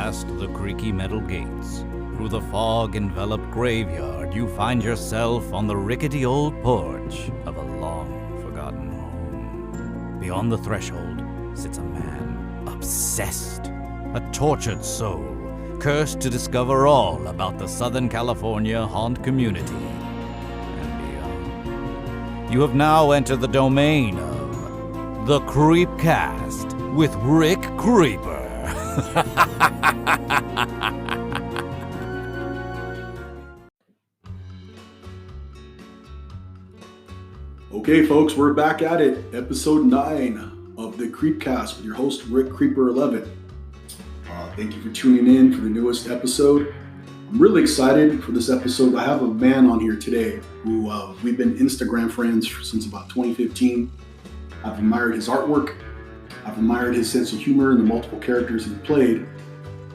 past the creaky metal gates, through the fog-enveloped graveyard, you find yourself on the rickety old porch of a long-forgotten home. Beyond the threshold sits a man, obsessed, a tortured soul, cursed to discover all about the Southern California haunt community and beyond. You have now entered the domain of the Creepcast with Rick Creeper. Okay, folks, we're back at it. Episode 9 of the Creepcast with your host, Rick Creeper 11. Thank you for tuning in for the newest episode. I'm really excited for this episode. I have a man on here today who we've been Instagram friends since about 2015. I've admired his artwork. I've admired his sense of humor and the multiple characters he's played.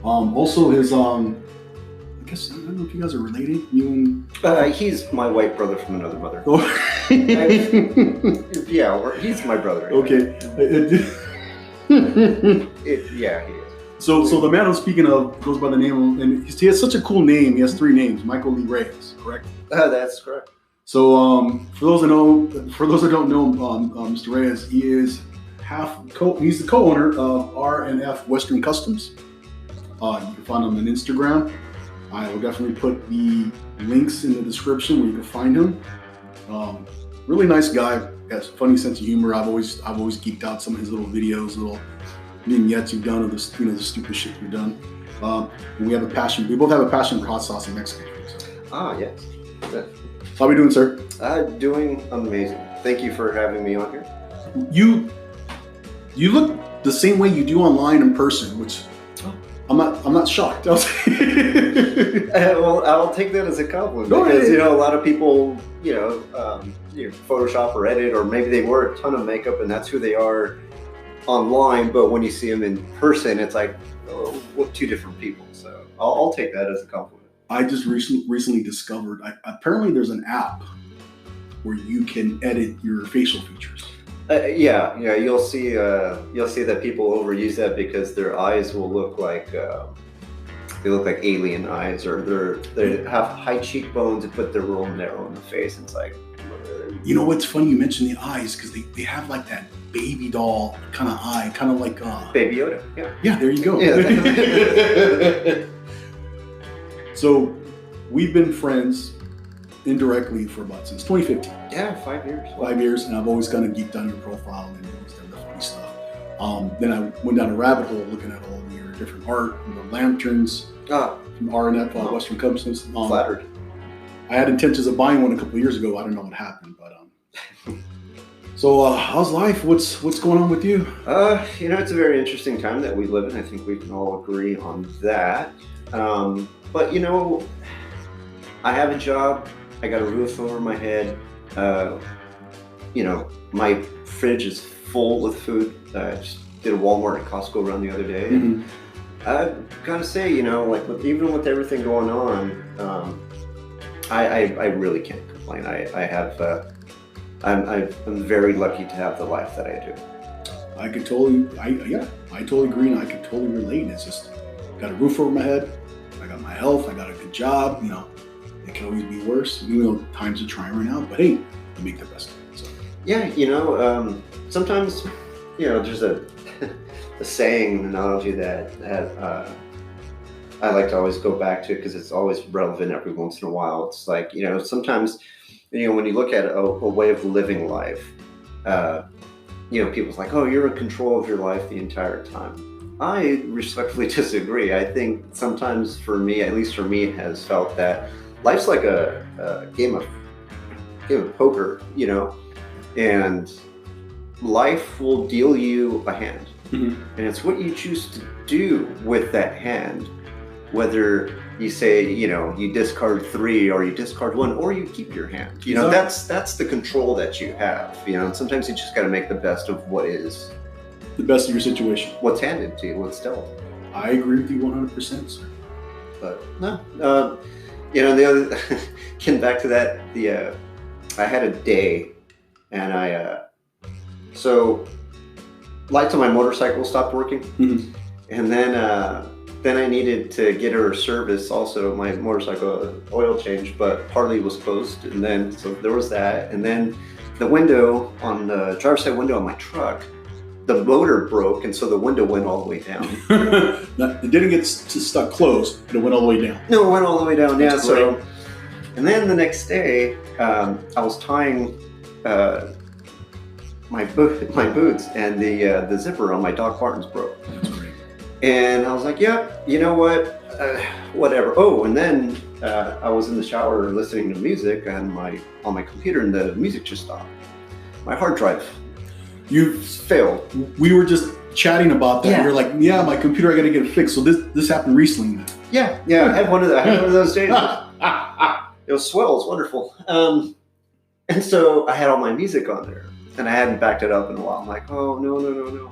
Also his, I guess, I don't know if you guys are related. You and... He's my white brother from another mother. Yeah, he's my brother. Okay. Yeah, he is. So the man I'm speaking of goes by the name of, and he has such a cool name. He has 3 names. Michael Lee Reyes, correct? That's correct. So for those that don't know, Mr. Reyes, he is he's the co-owner of R&F Customs. You can find him on Instagram. I will definitely put the links in the description where you can find him. Really nice guy. Has a funny sense of humor. I've always geeked out some of his little videos, little vignettes you've done of the stupid shit you've done. And we have a passion. We both have a passion for hot sauce in Mexican food. So. Yes. How are we doing, sir? Doing amazing. Thank you for having me on here. You look the same way you do online in person, which I'm not shocked. Well, I'll take that as a compliment because a lot of people, Photoshop or edit, or maybe they wear a ton of makeup and that's who they are online. But when you see them in person, it's like two different people. So I'll take that as a compliment. I just recently discovered apparently there's an app where you can edit your facial features. Yeah, you'll see that people overuse that because their eyes will look like they look like alien eyes, or they have high cheekbones but they're real narrow in the face. It's like, you know what's funny? You mentioned the eyes because they have like that baby doll kind of eye, kind of like Baby Yoda. Yeah. Yeah, there you go. Yeah. So we've been friends indirectly for since 2015. Yeah, 5 years. 5 years, and I've always kind of geeked on your profile and always done the funny stuff. Then I went down a rabbit hole looking at all your different art, the lanterns from R&F Western Customs. Flattered. I had intentions of buying one a couple of years ago. I don't know what happened, but So how's life? What's going on with you? It's a very interesting time that we live in. I think we can all agree on that. But I have a job. I got a roof over my head. My fridge is full with food. I just did a Walmart and Costco run the other day. Mm-hmm. And I gotta say, even with everything going on, I really can't complain. I'm very lucky to have the life that I do. I totally agree, and I could totally relate. It's just got a roof over my head. I got my health. I got a good job. It can always be worse. Even though times are trying right now, but hey, we make the best of it. So. Yeah, sometimes, there's a saying, an analogy that I like to always go back to because it's always relevant every once in a while. It's like, sometimes, when you look at a way of living life, people's like, oh, you're in control of your life the entire time. I respectfully disagree. I think sometimes for me, at least for me, it has felt that life's like a game of poker, and life will deal you a hand. Mm-hmm. And it's what you choose to do with that hand, whether you say, you discard 3 or you discard 1 or you keep your hand. That's the control that you have, and sometimes you just got to make the best of what is the best of your situation. What's handed to you, what's dealt. I agree with you 100%, sir. But no, the other, getting back to that, I had a day, and so lights on my motorcycle stopped working, mm-hmm. and then then I needed to get her service, also my motorcycle oil change, but partly was closed. And then, so there was that. And then the window on the driver's side window on my truck, the motor broke. And so the window went all the way down. It didn't get stuck closed, but it went all the way down. No, it went all the way down. That's yeah. great. So, and then the next day, I was tying my boots, and the zipper on my Doc Martens broke. That's great. And I was like, "Yep, you know what? Whatever." Oh, and then I was in the shower listening to music on my computer, and the music just stopped. My hard drive You failed. We were just chatting about that. Yeah. You're like, yeah, my computer, I got to get it fixed. So this happened recently. Yeah. I had one of those days. It was swell. It was wonderful. And so I had all my music on there, and I hadn't backed it up in a while. I'm like, oh, no.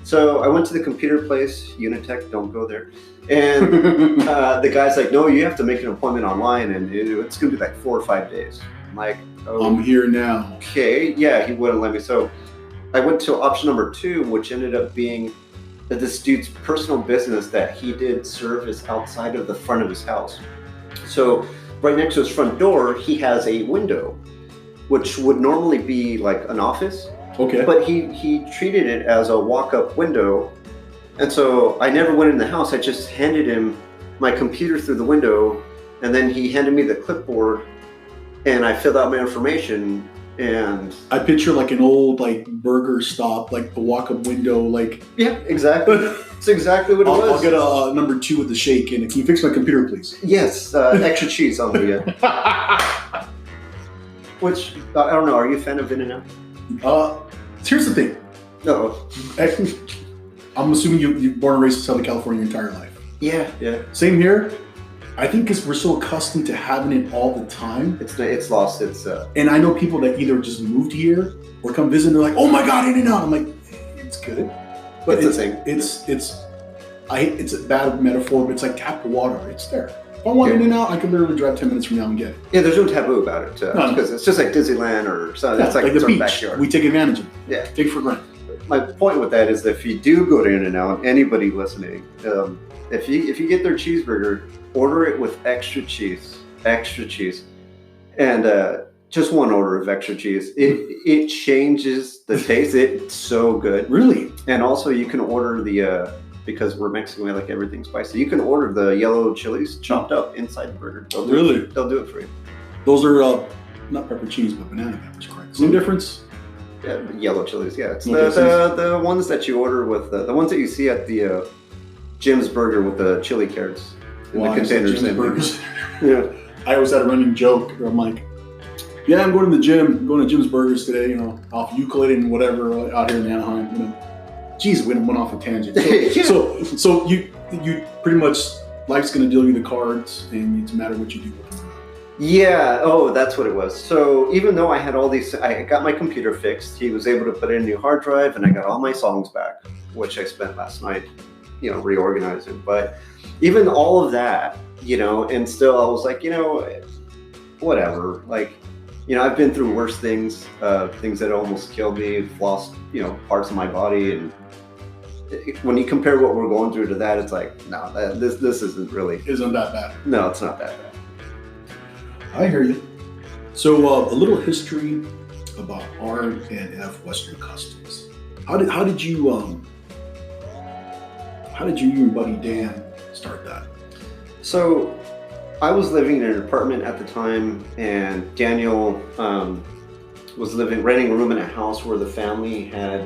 So I went to the computer place, Unitech, don't go there. And the guy's like, no, you have to make an appointment online, and it's going to be like 4 or 5 days. I'm like, oh, I'm here now. okay. Yeah, he wouldn't let me. So I went to option number 2, which ended up being this dude's personal business that he did service outside of the front of his house. So right next to his front door, he has a window, which would normally be like an office. Okay. But he treated it as a walk-up window. And so I never went in the house. I just handed him my computer through the window, and then he handed me the clipboard, and I filled out my information. And I picture like an old like burger stop, like the walk-up window, like. yeah, exactly. That's exactly what it was. I'll get a number 2 with the shake in it. Can you fix my computer, please? Yes, extra cheese on the which I don't know. Are you a fan of In-N-Out? Here's the thing. No. I'm assuming you're born and raised in Southern California your entire life. Yeah. Same here. I think because we're so accustomed to having it all the time. It's lost. And I know people that either just moved here or come visit and they're like, oh my God, In-N-Out. I'm like, it's good. But it's a thing. It's a bad metaphor, but it's like tap the water. It's there. If I want In-N-Out, I can literally drive 10 minutes from now and get it. Yeah, there's no taboo about it. Because it's just like Disneyland or something. Yeah, it's like the it's our beach. backyard. We take advantage of it. Yeah. Take it for granted. My point with that is that if you do go to In-N-Out, anybody listening, if you get their cheeseburger, order it with extra cheese, and just one order of extra cheese. It changes the taste. It's so good. Really? And also you can order because we're Mexican, we like everything spicy. You can order the yellow chilies chopped up inside the burger. They'll do it for you. Those are not pepper cheese, but banana peppers, correct? Same difference? Yeah, yellow chilies. Yeah, it's Okay, the ones that you order with the ones that you see at the Jim's Burger with the chili carrots in the containers. Jim's Burgers. Yeah. I always had a running joke where I'm like, yeah, I'm going to the gym. I'm going to Jim's Burgers today, off Euclid and whatever out here in Anaheim, Geez, we went off a tangent. So you pretty much, life's going to deal you the cards, and it's a matter what you do with them. Yeah. Oh, that's what it was. So even though I had all these, I got my computer fixed. He was able to put in a new hard drive, and I got all my songs back, which I spent last night, reorganizing. But even all of that, and still I was like, whatever. Like, I've been through worse things, things that almost killed me. I've lost, parts of my body, and when you compare what we're going through to that, it's like, no, this isn't that bad. No, it's not that bad. I hear you. So a little history about R&F Western Customs. How did you and buddy Dan start that? So I was living in an apartment at the time, and Daniel was renting a room in a house where the family had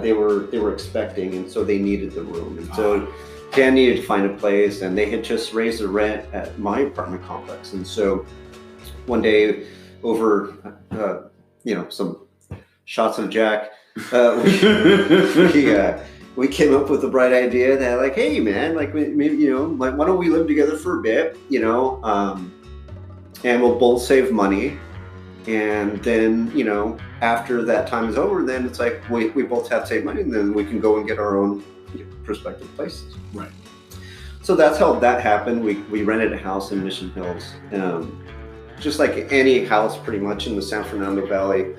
they were expecting, and so they needed the room, and so Dan needed to find a place, and they had just raised the rent at my apartment complex. And so one day, over some shots of Jack, we came up with a bright idea that, like, hey man, like, maybe why don't we live together for a bit, and we'll both save money, and then after that time is over, then it's like we both have saved money, and then we can go and get our own prospective places. Right. So that's how that happened. We rented a house in Mission Hills, just like any house pretty much in the San Fernando Valley.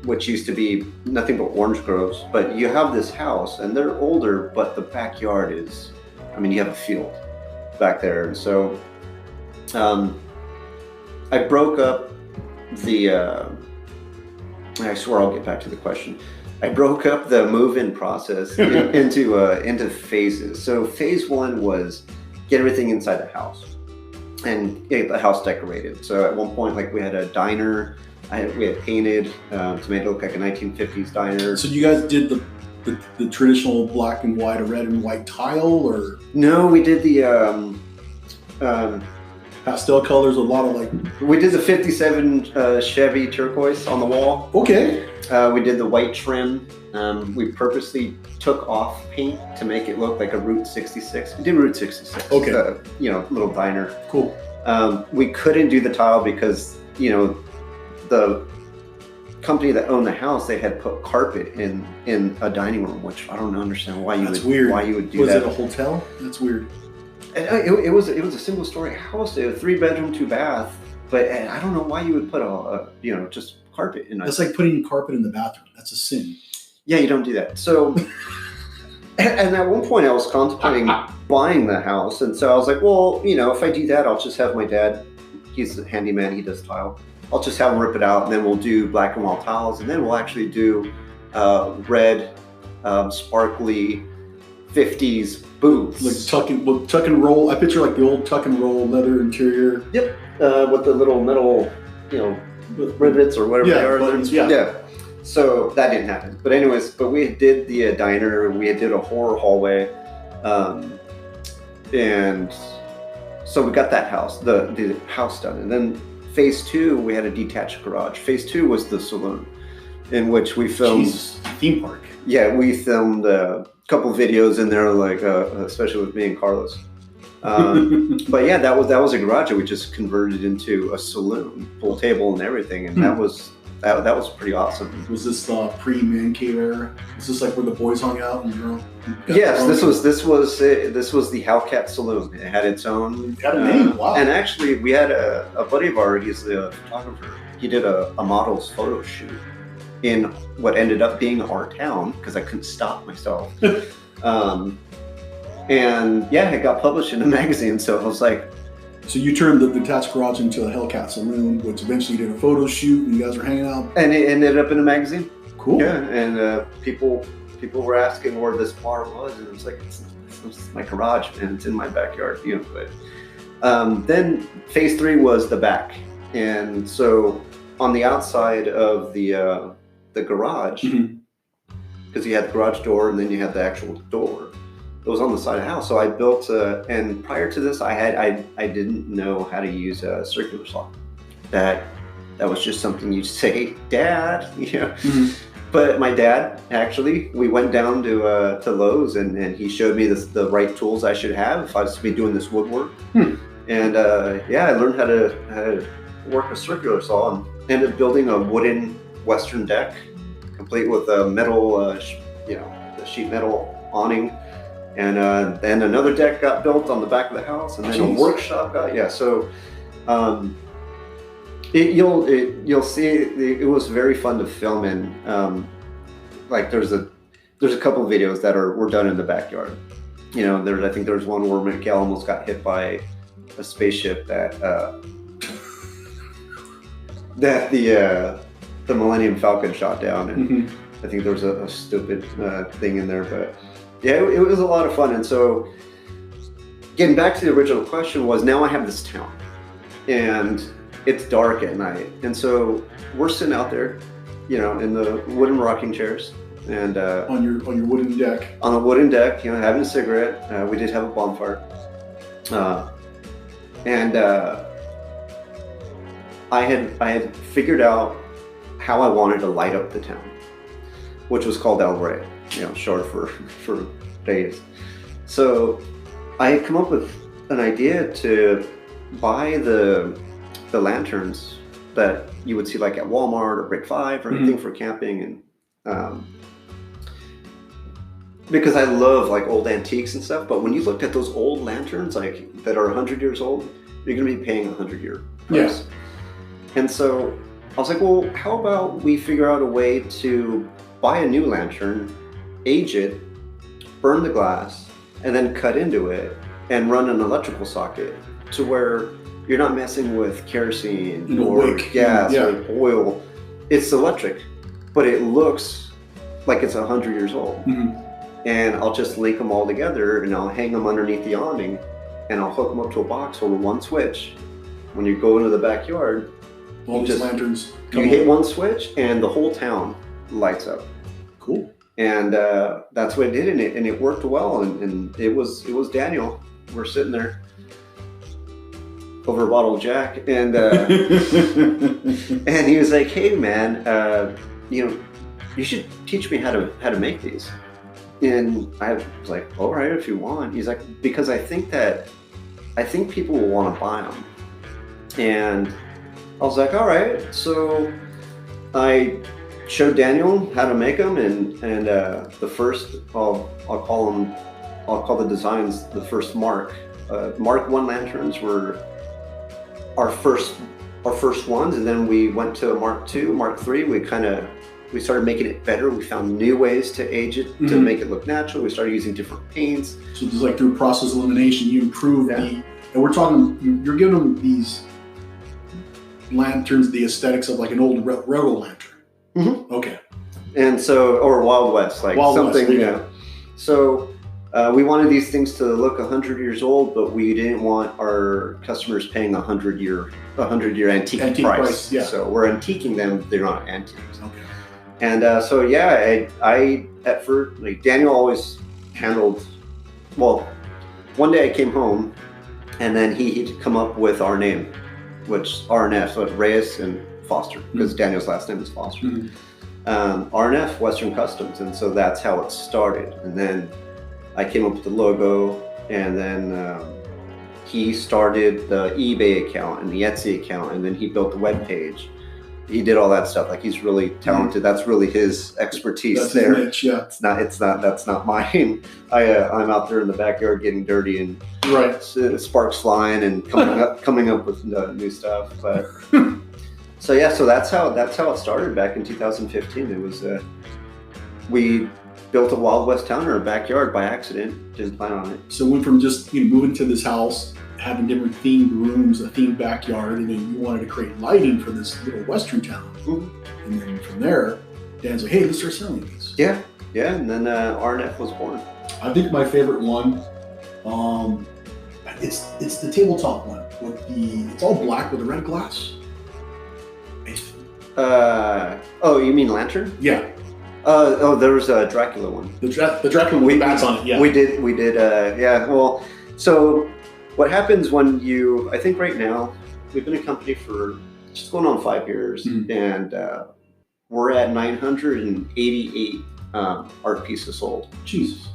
which used to be nothing but orange groves. But you have this house, and they're older, but the backyard is, I mean, you have a field back there. And so I broke up I swear I'll get back to the question. I broke up the move-in process into phases. So phase 1 was get everything inside the house and get the house decorated. So at one point, like, we had a diner. We had painted to make it look like a 1950s diner. So you guys did the traditional black and white or red and white tile, or? No, we did the pastel colors, a lot of like. We did the 57 Chevy turquoise on the wall. Okay. We did the white trim. We purposely took off paint to make it look like a Route 66. We did Route 66. Okay. Little diner. Cool. We couldn't do the tile because, the company that owned the house, they had put carpet in a dining room, which I don't understand why you would do that. Was it a hotel? That's weird. It was a single story house, a 3-bedroom, 2-bath, but I don't know why you would put just carpet in. That's like putting carpet in the bathroom. That's a sin. Yeah, you don't do that. So, and at one point I was contemplating buying the house, and so I was like, well, if I do that, I'll just have my dad. He's a handyman. He does tile. I'll just have him rip it out, and then we'll do black and white tiles, and then we'll actually do red, sparkly 50s booths. Like tuck and roll. I picture like the old tuck and roll leather interior. Yep. With the little metal, rivets or whatever they are. Buttons, yeah. So that didn't happen. But anyways, we did the diner. We did a horror hallway, and so we got that house, the house done, and then. Phase 2, we had a detached garage. Phase 2 was the saloon, in which we filmed. Jesus, theme park. Yeah, we filmed a couple videos in there, like especially with me and Carlos. But yeah, that was a garage that we just converted into a saloon, pool table and everything, and that was pretty awesome. Was this pre-man cave era? Is this like where the boys hung out and Yes, this was the Hellcat Saloon. It had its own. It had a name. Wow. And actually, we had a buddy of ours. He's a photographer. He did a model's photo shoot in what ended up being our town because I couldn't stop myself. And yeah, it got published in a magazine. So I was like. So you turned the detached garage into a Hellcat Saloon, which eventually did a photo shoot, and you guys were hanging out. And it ended up in a magazine. Cool. Yeah, and people were asking where this bar was, and it was like, it's my garage, and it's in my backyard. But then phase 3 was the back, and so on the outside of the garage, because you had the garage door, and then you had the actual door. It was on the side of the house, so I built and prior to this, I didn't know how to use a circular saw. That was just something you say, Dad, But my dad, actually, we went down to Lowe's, and he showed me the right tools I should have if I was to be doing this woodwork. And I learned how to work a circular saw and ended up building a wooden Western deck, complete with a metal, the sheet metal awning. And then another deck got built on the back of the house, and then a workshop got So you'll see it was very fun to film in. Like there's a couple of videos that were done in the backyard. I think there's one where Miguel almost got hit by a spaceship that the Millennium Falcon shot down, and I think there was a stupid thing in there, but. Yeah, it was a lot of fun. And so getting back to the original question was, now I have this town and it's dark at night. And so we're sitting out there, in the wooden rocking chairs and on your wooden deck. On a wooden deck, having a cigarette. We did have a bonfire. And I had figured out how I wanted to light up the town, which was called El Rey. Short for days. So I had come up with an idea to buy the lanterns that you would see like at Walmart or Brick 5 or anything for camping, and because I love like old antiques and stuff. But when you looked at those old lanterns like that are 100 years old, you're going to be paying $100 price. Yes. And so I was like, well, how about we figure out a way to buy a new lantern, age it, burn the glass, and then cut into it and run an electrical socket to where you're not messing with kerosene or gas or oil. It's electric, but it looks like it's 100 years old. Mm-hmm. And I'll just link them all together and I'll hang them underneath the awning and I'll hook them up to a box over one switch. When you go into the backyard, all these lanterns. You hit one switch and the whole town lights up. Cool. And that's what it did, and it worked well. And it was Daniel. We're sitting there over a bottle of Jack, and and he was like, "Hey, man, you should teach me how to make these." And I was like, "All right, if you want." He's like, "Because I think people will want to buy them." And I was like, "All right." So I showed Daniel how to make them, and the first I'll call the designs the first Mark 1 lanterns were our first ones, and then we went to Mark 2, Mark 3. We started making it better. We found new ways to age it to make it look natural. We started using different paints. So just like through process elimination, you improve and we're talking, you're giving them these lanterns the aesthetics of like an old railroad lantern. Mm-hmm. Okay. And so, or Wild West, like Wild something, West, So we wanted these things to look 100 years old, but we didn't want our customers paying a 100-year antique price. Yeah. So we're antiquing them; they're not antiques. Okay. And I at first, like Daniel always handled. Well, one day I came home, and then he'd come up with our name, which R&F, so it's Reyes and Foster, because Daniel's last name is Foster. Mm-hmm. R&F Western Customs, and so that's how it started. And then I came up with the logo, and then he started the eBay account and the Etsy account, and then he built the web page. He did all that stuff. Like, he's really talented. That's really his expertise. That's there. His niche, yeah. That's not mine. I'm out there in the backyard getting dirty and sparks flying and coming up with new stuff. But so that's how it started back in 2015. It was we built a Wild West town in our backyard by accident. Didn't plan on it. So we went from just moving to this house, having different themed rooms, a themed backyard, and then you wanted to create lighting for this little Western town. Mm-hmm. And then from there, Dan's like, "Hey, let's start selling these." Yeah. And then R&F was born. I think my favorite one, it's the tabletop one with it's all black with a red glass. Oh, you mean lantern? Yeah. There was a Dracula one. The Dracula with the bats on it. Yeah. We did. Yeah. Well, so what happens when I think right now we've been a company for just going on 5 years, and we're at 988 art pieces sold. Jesus.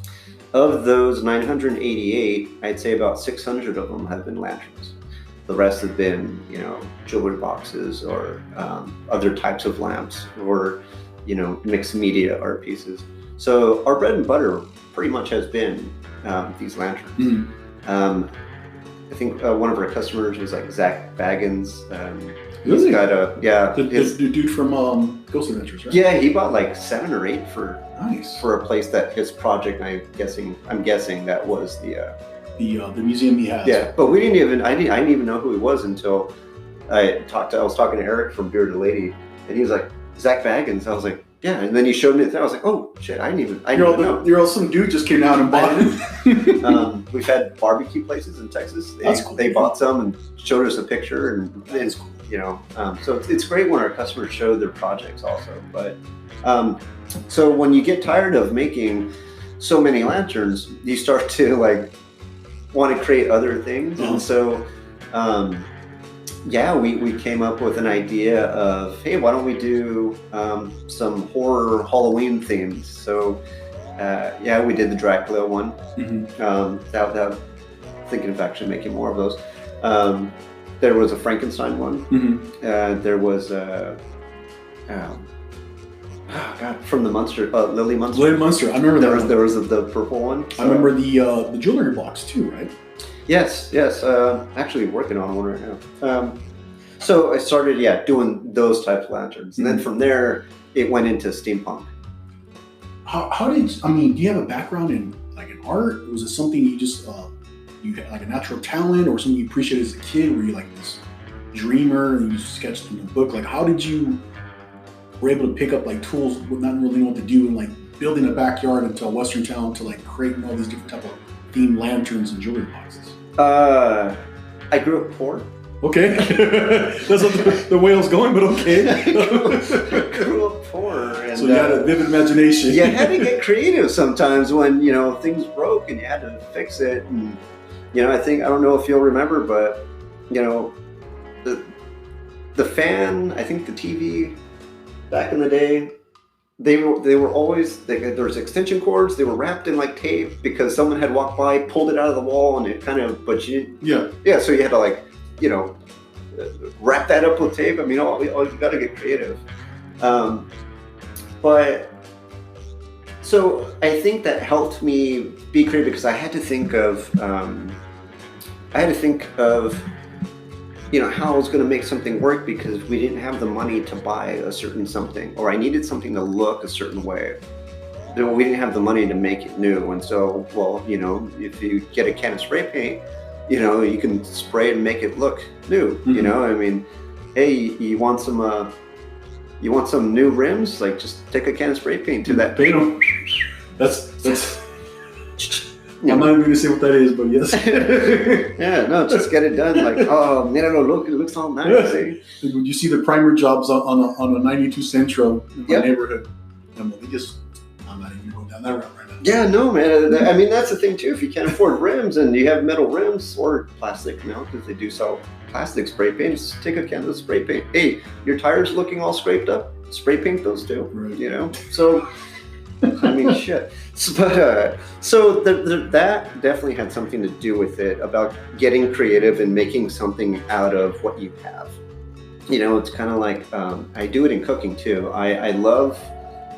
Of those 988, I'd say about 600 of them have been lanterns. The rest have been, jewelry boxes or other types of lamps or, mixed media art pieces. So our bread and butter pretty much has been these lanterns. I think one of our customers was like Zach Baggins. Really? He's got the dude from Ghost Adventures, right? Yeah, he bought like 7 or 8 for a place that his project. I'm guessing that was the museum he has. Yeah, but I didn't even know who he was until I was talking to Eric from Bearded Lady, and he was like, "Zach Baggins." I was like, "Yeah," and then he showed me the thing. I was like, "Oh shit, I didn't even know." You're all some dude just came out and bought it. We've had barbecue places in Texas. That's cool. They bought some and showed us a picture, and that's cool. So it's great when our customers show their projects also. But so when you get tired of making so many lanterns, you start to like want to create other things. And so we came up with an idea of, hey, why don't we do some horror Halloween themes? So we did the Dracula one. That thinking of actually making more of those. There was a Frankenstein one. There was from the Munster, Lily Munster. Lily Munster, I remember that. There was the purple one. So. I remember the jewelry box too, right? Yes. Actually working on one right now. So I started, doing those types of lanterns. And then from there, it went into steampunk. Do you have a background in like in art? Was it something you just, you had like a natural talent or something you appreciated as a kid? Were you like this dreamer and you sketched in a book? Like how did you were able to pick up like tools with not really know what to do and like building a backyard into a Western town to like creating all these different type of themed lanterns and jewelry boxes? I grew up poor. Okay. That's not the way I was going, but okay. I grew up poor. And, so you had a vivid imagination. You had to get creative sometimes when, things broke and you had to fix it. And, I don't know if you'll remember, but, the fan, I think the TV back in the day, they were always, there was extension cords, they were wrapped in like tape because someone had walked by, pulled it out of the wall and it kind of, so you had to like, wrap that up with tape. I mean, you got to get creative. But so I think that helped me be creative because I had to think of, how I was going to make something work because we didn't have the money to buy a certain something, or I needed something to look a certain way. We didn't have the money to make it new. And so, if you get a can of spray paint, you can spray it and make it look new. Mm-hmm. Hey, you want some new rims? Like just take a can of spray paint to that paint. That's I'm not even going to say what that is, but yes. Yeah, no, just get it done. Like, oh, look, it looks all nice. Eh? When you see the primer jobs on a 92 Centro in my neighborhood, I'm not even going down that route right now. Yeah, no, man. That's the thing too. If you can't afford rims and you have metal rims or plastic now, because they do sell plastic spray paint, just take a can of spray paint. Hey, your tires looking all scraped up? Spray paint those too. Right. So. Shit. But that definitely had something to do with it about getting creative and making something out of what you have. It's kind of like I do it in cooking too. I love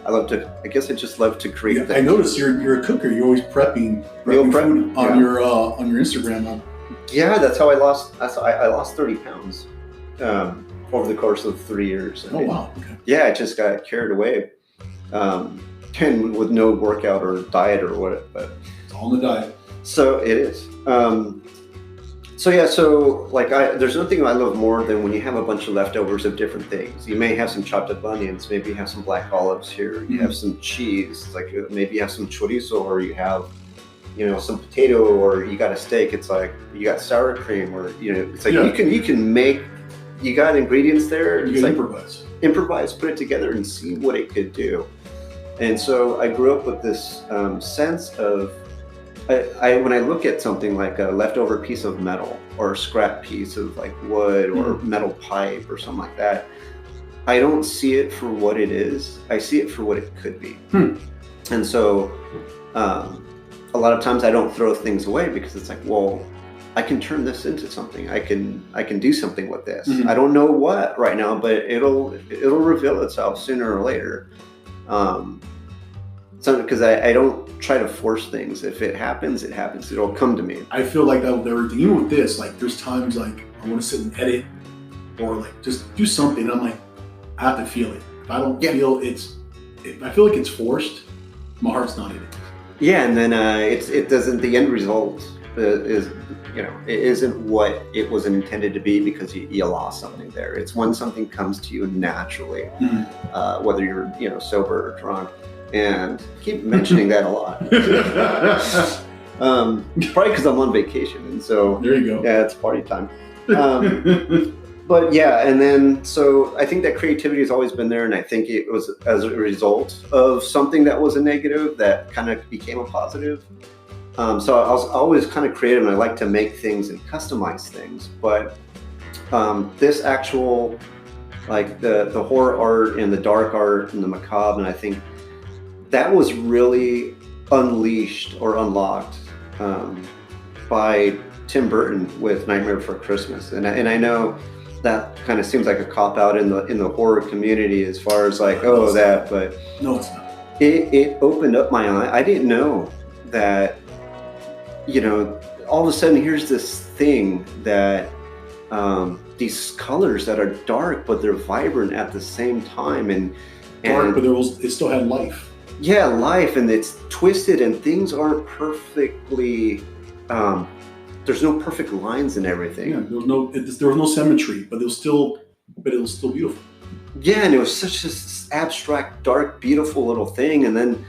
to. I guess I just love to create. Yeah, I noticed you're a cooker. You're always prepping food on your Instagram. Yeah, that's how I lost. I lost 30 pounds over the course of 3 years. Wow. Okay. Yeah, I just got carried away. And with no workout or diet or what, but it's all in the diet. So it is. There's nothing I love more than when you have a bunch of leftovers of different things. You may have some chopped up onions, maybe you have some black olives here, you have some cheese, like maybe you have some chorizo, or you have, some potato, or you got a steak. It's like you got sour cream, or it's like you can make. You got ingredients there. You can improvise, put it together, and see what it could do. And so I grew up with this sense of, when I look at something like a leftover piece of metal or a scrap piece of like wood or metal pipe or something like that, I don't see it for what it is. I see it for what it could be. And so a lot of times I don't throw things away because it's like, well, I can turn this into something. I can do something with this. I don't know what right now, but it'll reveal itself sooner or later. Because I don't try to force things. If it happens, it happens. It'll come to me. I feel like that with everything. Even with this, like there's times like I want to sit and edit or like just do something. I'm like, I have to feel it. If I don't feel if I feel like it's forced, my heart's not in it. Yeah, and then it doesn't. The end result is it isn't what it was intended to be because you lost something there. It's when something comes to you naturally, whether you're sober or drunk. And I keep mentioning that a lot. Probably because I'm on vacation, and so there you go. Yeah, it's party time. But yeah, and then so I think that creativity has always been there, and I think it was as a result of something that was a negative that kind of became a positive. So I was always kind of creative, and I like to make things and customize things. But this actual, like the horror art and the dark art and the macabre, and I think that was really unleashed or unlocked by Tim Burton with Nightmare Before Christmas, and I know that kind of seems like a cop out in the horror community as far as like but no, it's not. It opened up my eye. I didn't know that all of a sudden here's this thing that these colors that are dark, but they're vibrant at the same time. And Dark, but it still had life. Yeah, life, and it's twisted, and things aren't perfectly. There's no perfect lines and everything. Yeah, there was no symmetry, but it was still beautiful. Yeah, and it was such this abstract, dark, beautiful little thing, and then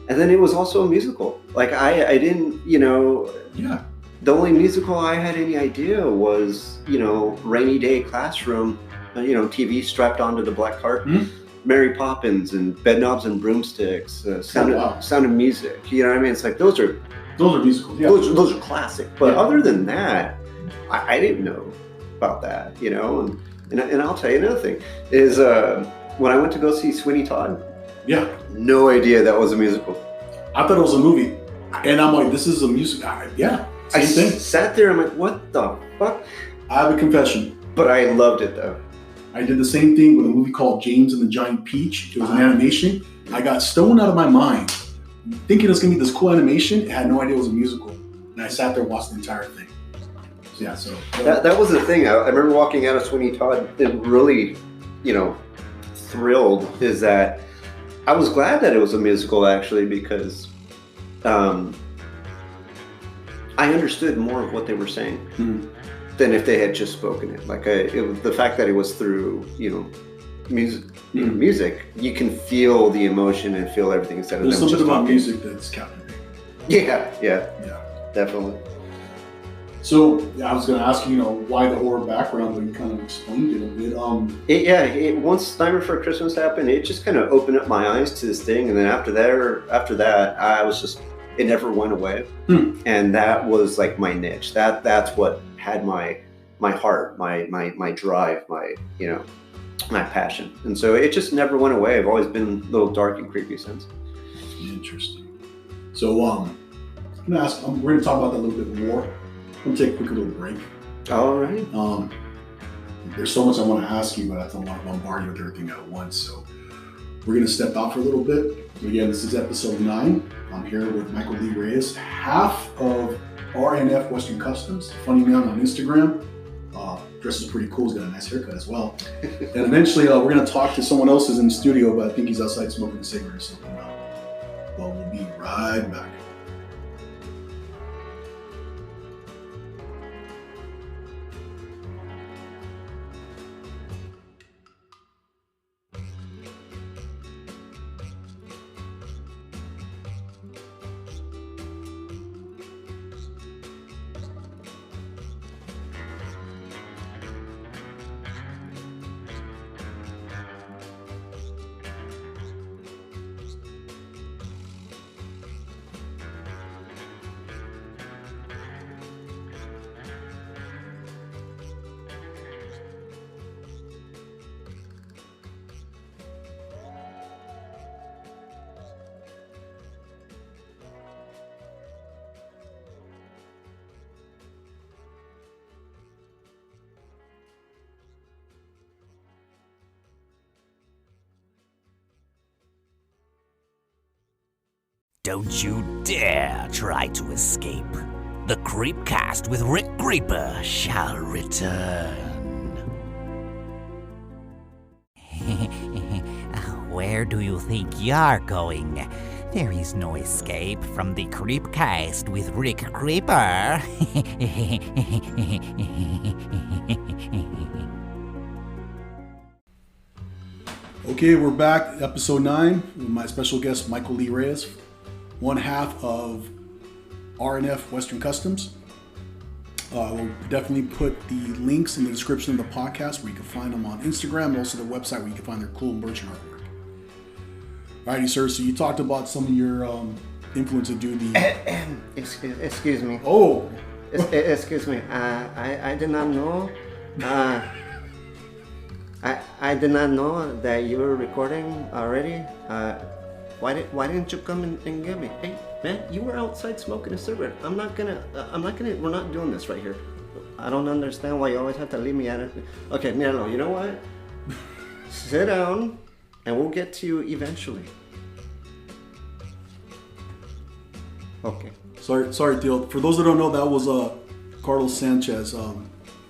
it was also a musical. Like I didn't, Yeah. The only musical I had any idea was, Rainy Day Classroom, TV strapped onto the black curtain. Mm-hmm. Mary Poppins and Bedknobs and Broomsticks, Sound of Music. You know what I mean? It's like those are musicals. Yeah. Those are classic. But other than that, I didn't know about that. And I'll tell you another thing is when I went to go see Sweeney Todd. Yeah. No idea that was a musical. I thought it was a movie, and I'm like, this is a music. Yeah. Same thing. Sat there. I'm like, what the fuck? I have a confession. But I loved it though. I did the same thing with a movie called James and the Giant Peach. It was an animation. I got stoned out of my mind, thinking it was gonna be this cool animation. I had no idea it was a musical, and I sat there and watched the entire thing. So that was the thing. I remember walking out of Sweeney Todd and really, thrilled. Is that I was glad that it was a musical actually, because I understood more of what they were saying. Mm-hmm. Than if they had just spoken it. Like the fact that it was through, music. Mm-hmm. Music, you can feel the emotion and feel everything instead of there's them something just about talking. music that's captivating. Yeah, definitely. So I was going to ask you, why the horror background, but you kind of explained it a bit. Once Nightmare Before Christmas happened, it just kind of opened up my eyes to this thing, and then after that, I was just, it never went away, and that was like my niche. That's what had my heart, my drive, my passion, and so it just never went away. I've always been a little dark and creepy since. Interesting. So I'm gonna ask. We're gonna talk about that a little bit more. I'm gonna take a quick little break. All right. There's so much I want to ask you, but I don't want to bombard you with everything at once. So we're gonna step out for a little bit. Again, this is episode 9. I'm here with Michael Lee Reyes, half of R&F Western Customs, funny man on Instagram. Dresses pretty cool. He's got a nice haircut as well. And eventually, we're gonna talk to someone else who's in the studio, but I think he's outside smoking a cigarette or something. But we'll be right back. Don't you dare try to escape. The Creepcast with Rick Creeper shall return. Where do you think you're going? There is no escape from the Creepcast with Rick Creeper. Okay, we're back, episode 9, with my special guest, Michael Lee Reyes, one half of R&F Western Customs. We'll definitely put the links in the description of the podcast where you can find them on Instagram, and also the website where you can find their cool merch and artwork. Alrighty, sir, so you talked about some of your influence to do the... Excuse me. Oh! Excuse me. I did not know. I did not know that you were recording already. Why didn't you come and get me? Hey, man, you were outside smoking a cigarette. we're not doing this right here. I don't understand why you always have to leave me at it. Okay, Milo, you know what? Sit down, and we'll get to you eventually. Okay. Sorry, Theo. For those that don't know, that was Carlos Sanchez,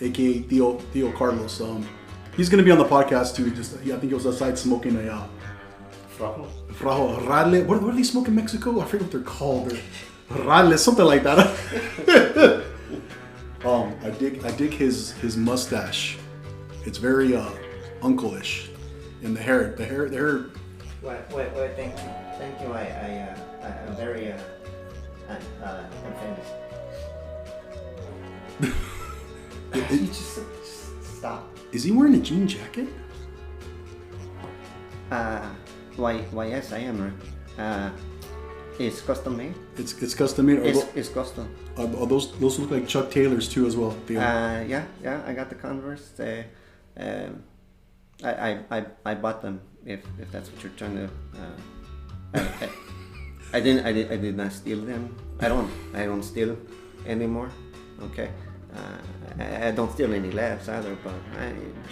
aka Theo Carlos. He's gonna be on the podcast too. I think he was outside smoking a Frajo Rale. What do they smoke in Mexico? I forget what they're called. Rale, something like that. I dig his mustache. It's very uncle-ish, and the hair. Wait, thank you. I'm very offended. You just stop. Is he wearing a jean jacket? Why yes, I am. It's custom made. It's custom made. It's custom. Those look like Chuck Taylors too as well. Yeah, I got the Converse. I bought them. If that's what you're trying to. I did not steal them. I don't steal anymore. Okay. I don't steal any laughs either, but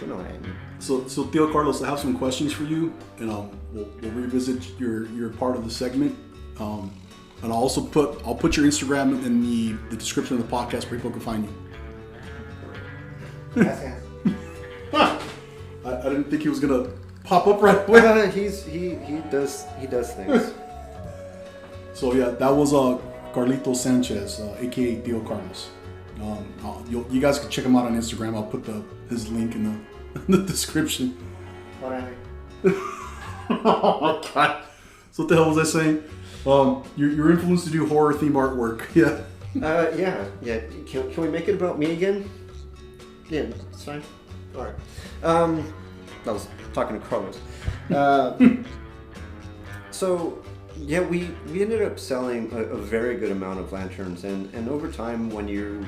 you know what I mean. So Theo Carlos, I have some questions for you, and we'll revisit your part of the segment. And I'll put your Instagram in the description of the podcast where people can find you. Gracias. I didn't think he was gonna pop up right away. He does things. So yeah, that was Carlitos Sanchez, aka Theo Carlos. You guys can check him out on Instagram. I'll put his link in the description. Whatever. Oh my god! So what the hell was I saying? You're influenced to do horror themed artwork. Yeah. Yeah. Can we make it about me again? Yeah, it's fine. All right. I was talking to Carlos. So yeah, we ended up selling a very good amount of lanterns, and over time, when you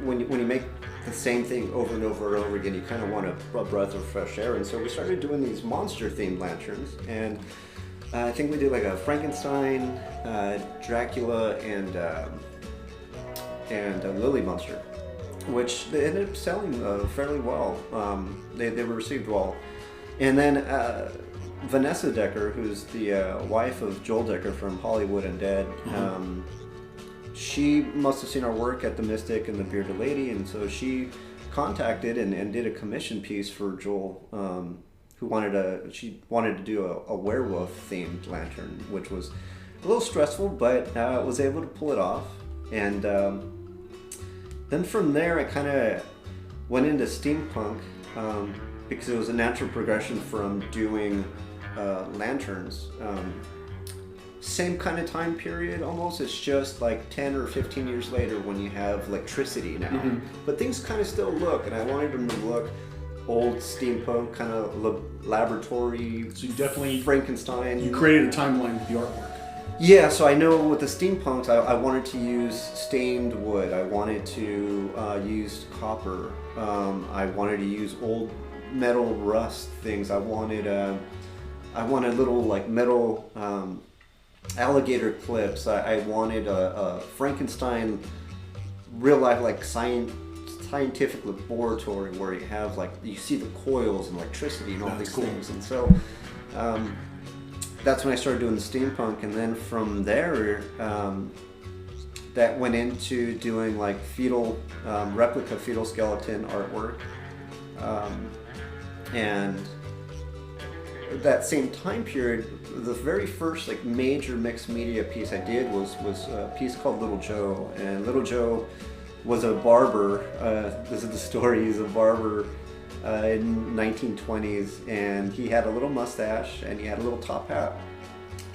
make the same thing over and over and over again, you kind of want a breath of fresh air. And so we started doing these monster-themed lanterns, and I think we did like a Frankenstein, Dracula, and a Lily monster, which they ended up selling fairly well. They were received well. And then Vanessa Decker, who's the wife of Joel Decker from Hollywood and Dead, she must have seen our work at the Mystic and the Bearded Lady, and so she contacted and did a commission piece for Joel, who wanted to do a werewolf themed lantern, which was a little stressful, but was able to pull it off. And then from there, I kind of went into steampunk because it was a natural progression from doing lanterns. Same kind of time period almost. It's just like 10 or 15 years later when you have electricity now. Mm-hmm. But things kind of still look, and I wanted them to look old steampunk, kind of laboratory. So you definitely Frankenstein. You created a timeline with the artwork. Yeah, so I know with the steampunks, I wanted to use stained wood. I wanted to use copper. I wanted to use old metal rust things. I wanted little like metal alligator clips. I wanted a Frankenstein real life like scientific laboratory where you have you see the coils and electricity and all these things. And so that's when I started doing the steampunk, and then from there that went into doing replica fetal skeleton artwork, and that same time period, the very first major mixed media piece I did was a piece called Little Joe. And Little Joe was a barber. This is the story. He's a barber in 1920s, and he had a little mustache and he had a little top hat.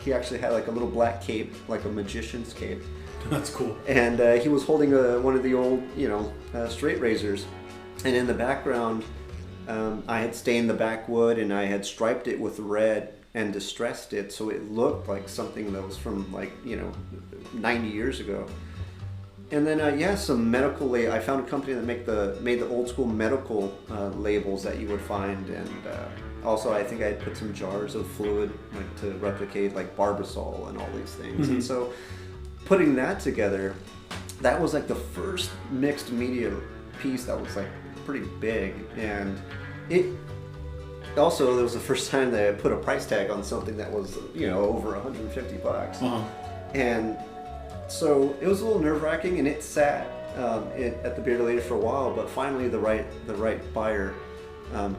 He actually had a little black cape, like a magician's cape. That's cool. And he was holding one of the old, straight razors. And in the background, I had stained the backwood and I had striped it with red and distressed it so it looked like something that was from 90 years ago. And then some medical I found a company that made the old school medical labels that you would find, and also I think I had put some jars of fluid to replicate Barbasol and all these things. Mm-hmm. And so putting that together, that was the first mixed media piece that was pretty big, and it also, it was the first time that I put a price tag on something that was over $150. Uh-huh. And so it was a little nerve-wracking, and it sat at the Bearded Lady for a while, but finally the right buyer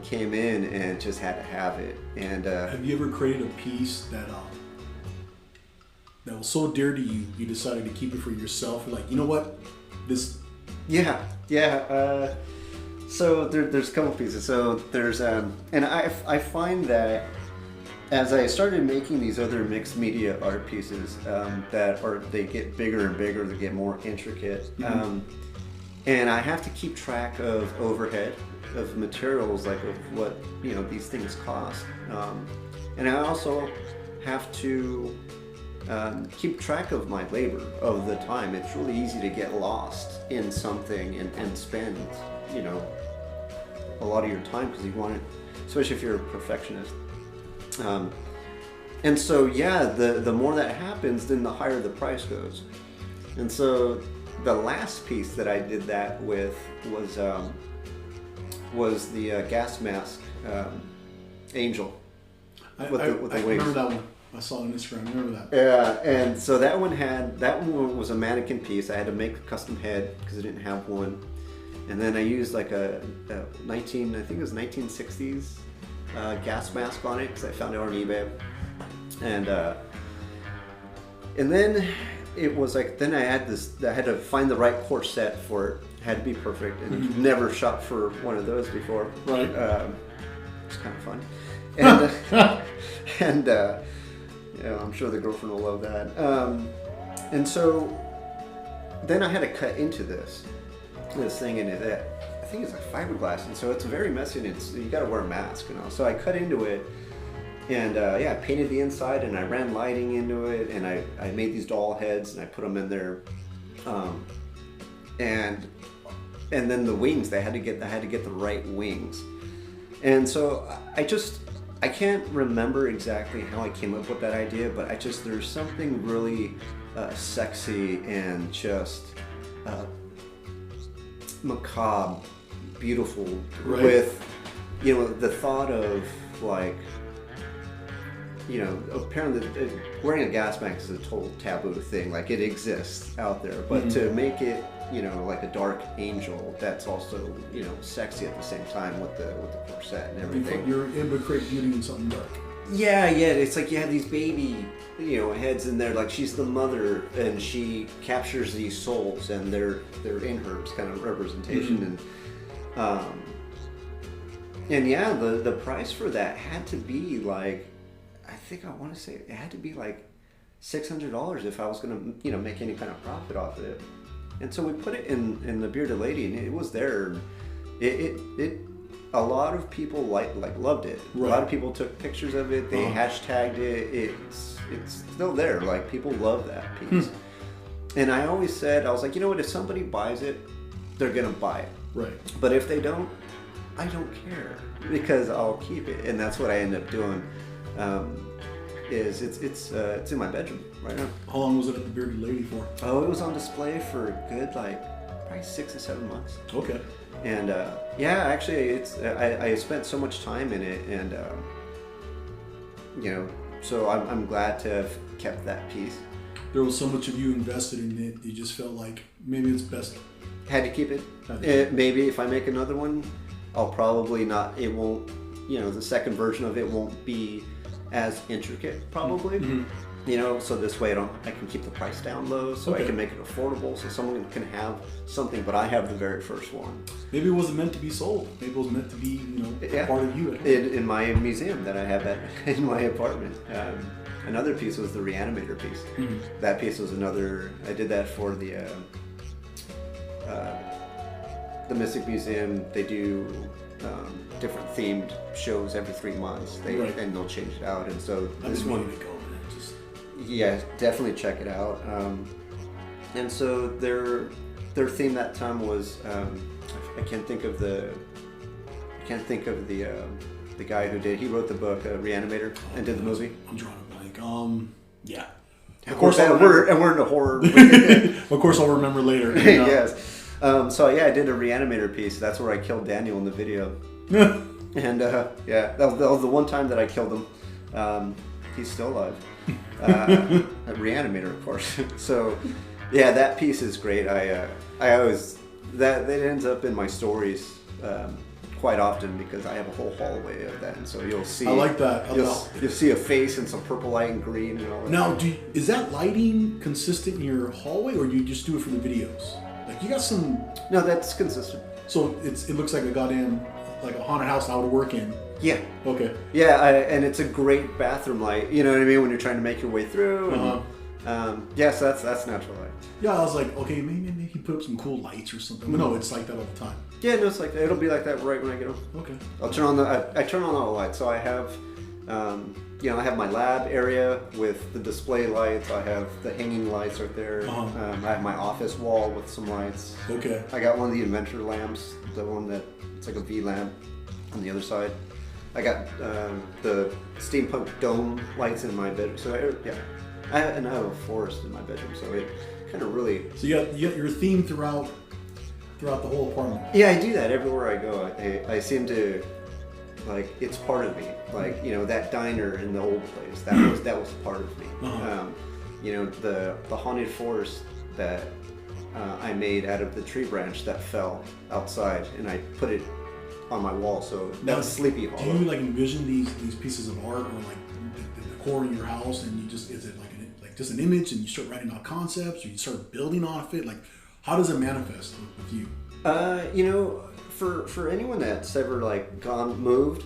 came in and just had to have it. And have you ever created a piece that was so dear to you, you decided to keep it for yourself? You're like, you know what, this. Yeah. So there's a couple pieces. So there's and I find that as I started making these other mixed media art pieces they get bigger and bigger, they get more intricate, and I have to keep track of overhead of materials, like of what these things cost, and I also have to keep track of my labor, of the time. It's really easy to get lost in something and spend a lot of your time because you want it, especially if you're a perfectionist. And so the more that happens, then the higher the price goes. And so the last piece that I did that with was the gas mask angel with the wings. I remember that one. I saw it on Instagram. I remember that. Yeah, and so that one was a mannequin piece. I had to make a custom head because I didn't have one. And then I used like a 1960s gas mask on it because I found it on eBay. And then it was like, then I had to find the right corset for it. It had to be perfect, and never shot for one of those before. Right. It's kind of fun. And I'm sure the girlfriend will love that. And so then I had to cut into this thing, and I think it's like fiberglass, and so it's very messy, and you got to wear a mask, So I cut into it, and I painted the inside, and I ran lighting into it, and I made these doll heads, and I put them in there, and then the wings, I had to get the right wings, and so I can't remember exactly how I came up with that idea, but there's something really sexy and just macabre, beautiful, right, with the thought of like, apparently wearing a gas mask is a total taboo thing. Like, it exists out there, but to make it like a dark angel that's also sexy at the same time with the corset and everything. You're able to create beauty in something dark. Yeah, it's like you have these baby heads in there, like she's the mother and she captures these souls and they're in her kind of representation. And the price for that had to be like, I want to say it had to be like $600 if I was going to make any kind of profit off of it. And so we put it in the Bearded Lady, and it was there. It a lot of people loved it. Right. A lot of people took pictures of it. They hashtagged it. It's still there. Like, people love that piece. And I always said, I was like, what? If somebody buys it, they're gonna buy it. Right. But if they don't, I don't care, because I'll keep it. And that's what I end up doing. It's in my bedroom right now. How long was it at the Bearded Lady for? Oh, it was on display for a good probably 6 to 7 months. Okay. And actually, I spent so much time in it, and so I'm glad to have kept that piece. There was so much of you invested in it, you just felt like maybe it's best. Had to keep it. Maybe if I make another one, I'll probably not. It won't. The second version of it won't be as intricate, probably. So this way I can keep the price down low, so I can make it affordable, so someone can have something, but I have the very first one. Maybe it wasn't meant to be sold. Maybe it was meant to be, part of you. In my museum that I have in my apartment. Another piece was the Reanimator piece. That piece was another. I did that for the Mystic Museum. They do different themed shows every 3 months. And they'll change it out. And so this one. Yeah, definitely check it out. And so their theme that time was I can't think of the guy who did. He wrote the book Reanimator and did the movie. I'm drawing a blank. Yeah. Of course, we're into horror. Of course, I'll remember later. Yes. So I did a Reanimator piece. That's where I killed Daniel in the video. And that was the one time that I killed him. He's still alive. A Reanimator, of course. So Yeah, that piece is great. I always that ends up in my stories quite often because I have a whole hallway of that, and so you'll see. I like that. You'll see a face and some purple light and green and all that. Now, is that lighting consistent in your hallway, or do you just do it for the videos? Like you got some. No, that's consistent. So it looks like a goddamn like a haunted house I would work in. Yeah. Okay. Yeah, and it's a great bathroom light. You know what I mean? When you're trying to make your way through. And, yes, that's natural light. Yeah, I was like, okay, maybe he put up some cool lights or something. But no, it's like that all the time. Yeah, no, it's like it'll be like that right when I get home. Okay. I'll turn on I turn on all the lights. So I have, I have my lab area with the display lights. I have the hanging lights right there. I have my office wall with some lights. Okay. I got one of the inventor lamps, the one that it's like a V lamp on the other side. I got the steampunk dome lights in my bedroom. So I have a forest in my bedroom. So it kind of really. So you got your theme throughout the whole apartment. Yeah, I do that everywhere I go. I seem to, like, it's part of me. Like, that diner in the old place, that was part of me. The haunted forest that I made out of the tree branch that fell outside, and I put it on my wall, so that's Sleepy Hollow. Do you like envision these pieces of art or like the decor in your house, and is it like just an image, and you start writing out concepts, or you start building off it? Like, how does it manifest with you? For anyone that's ever like moved,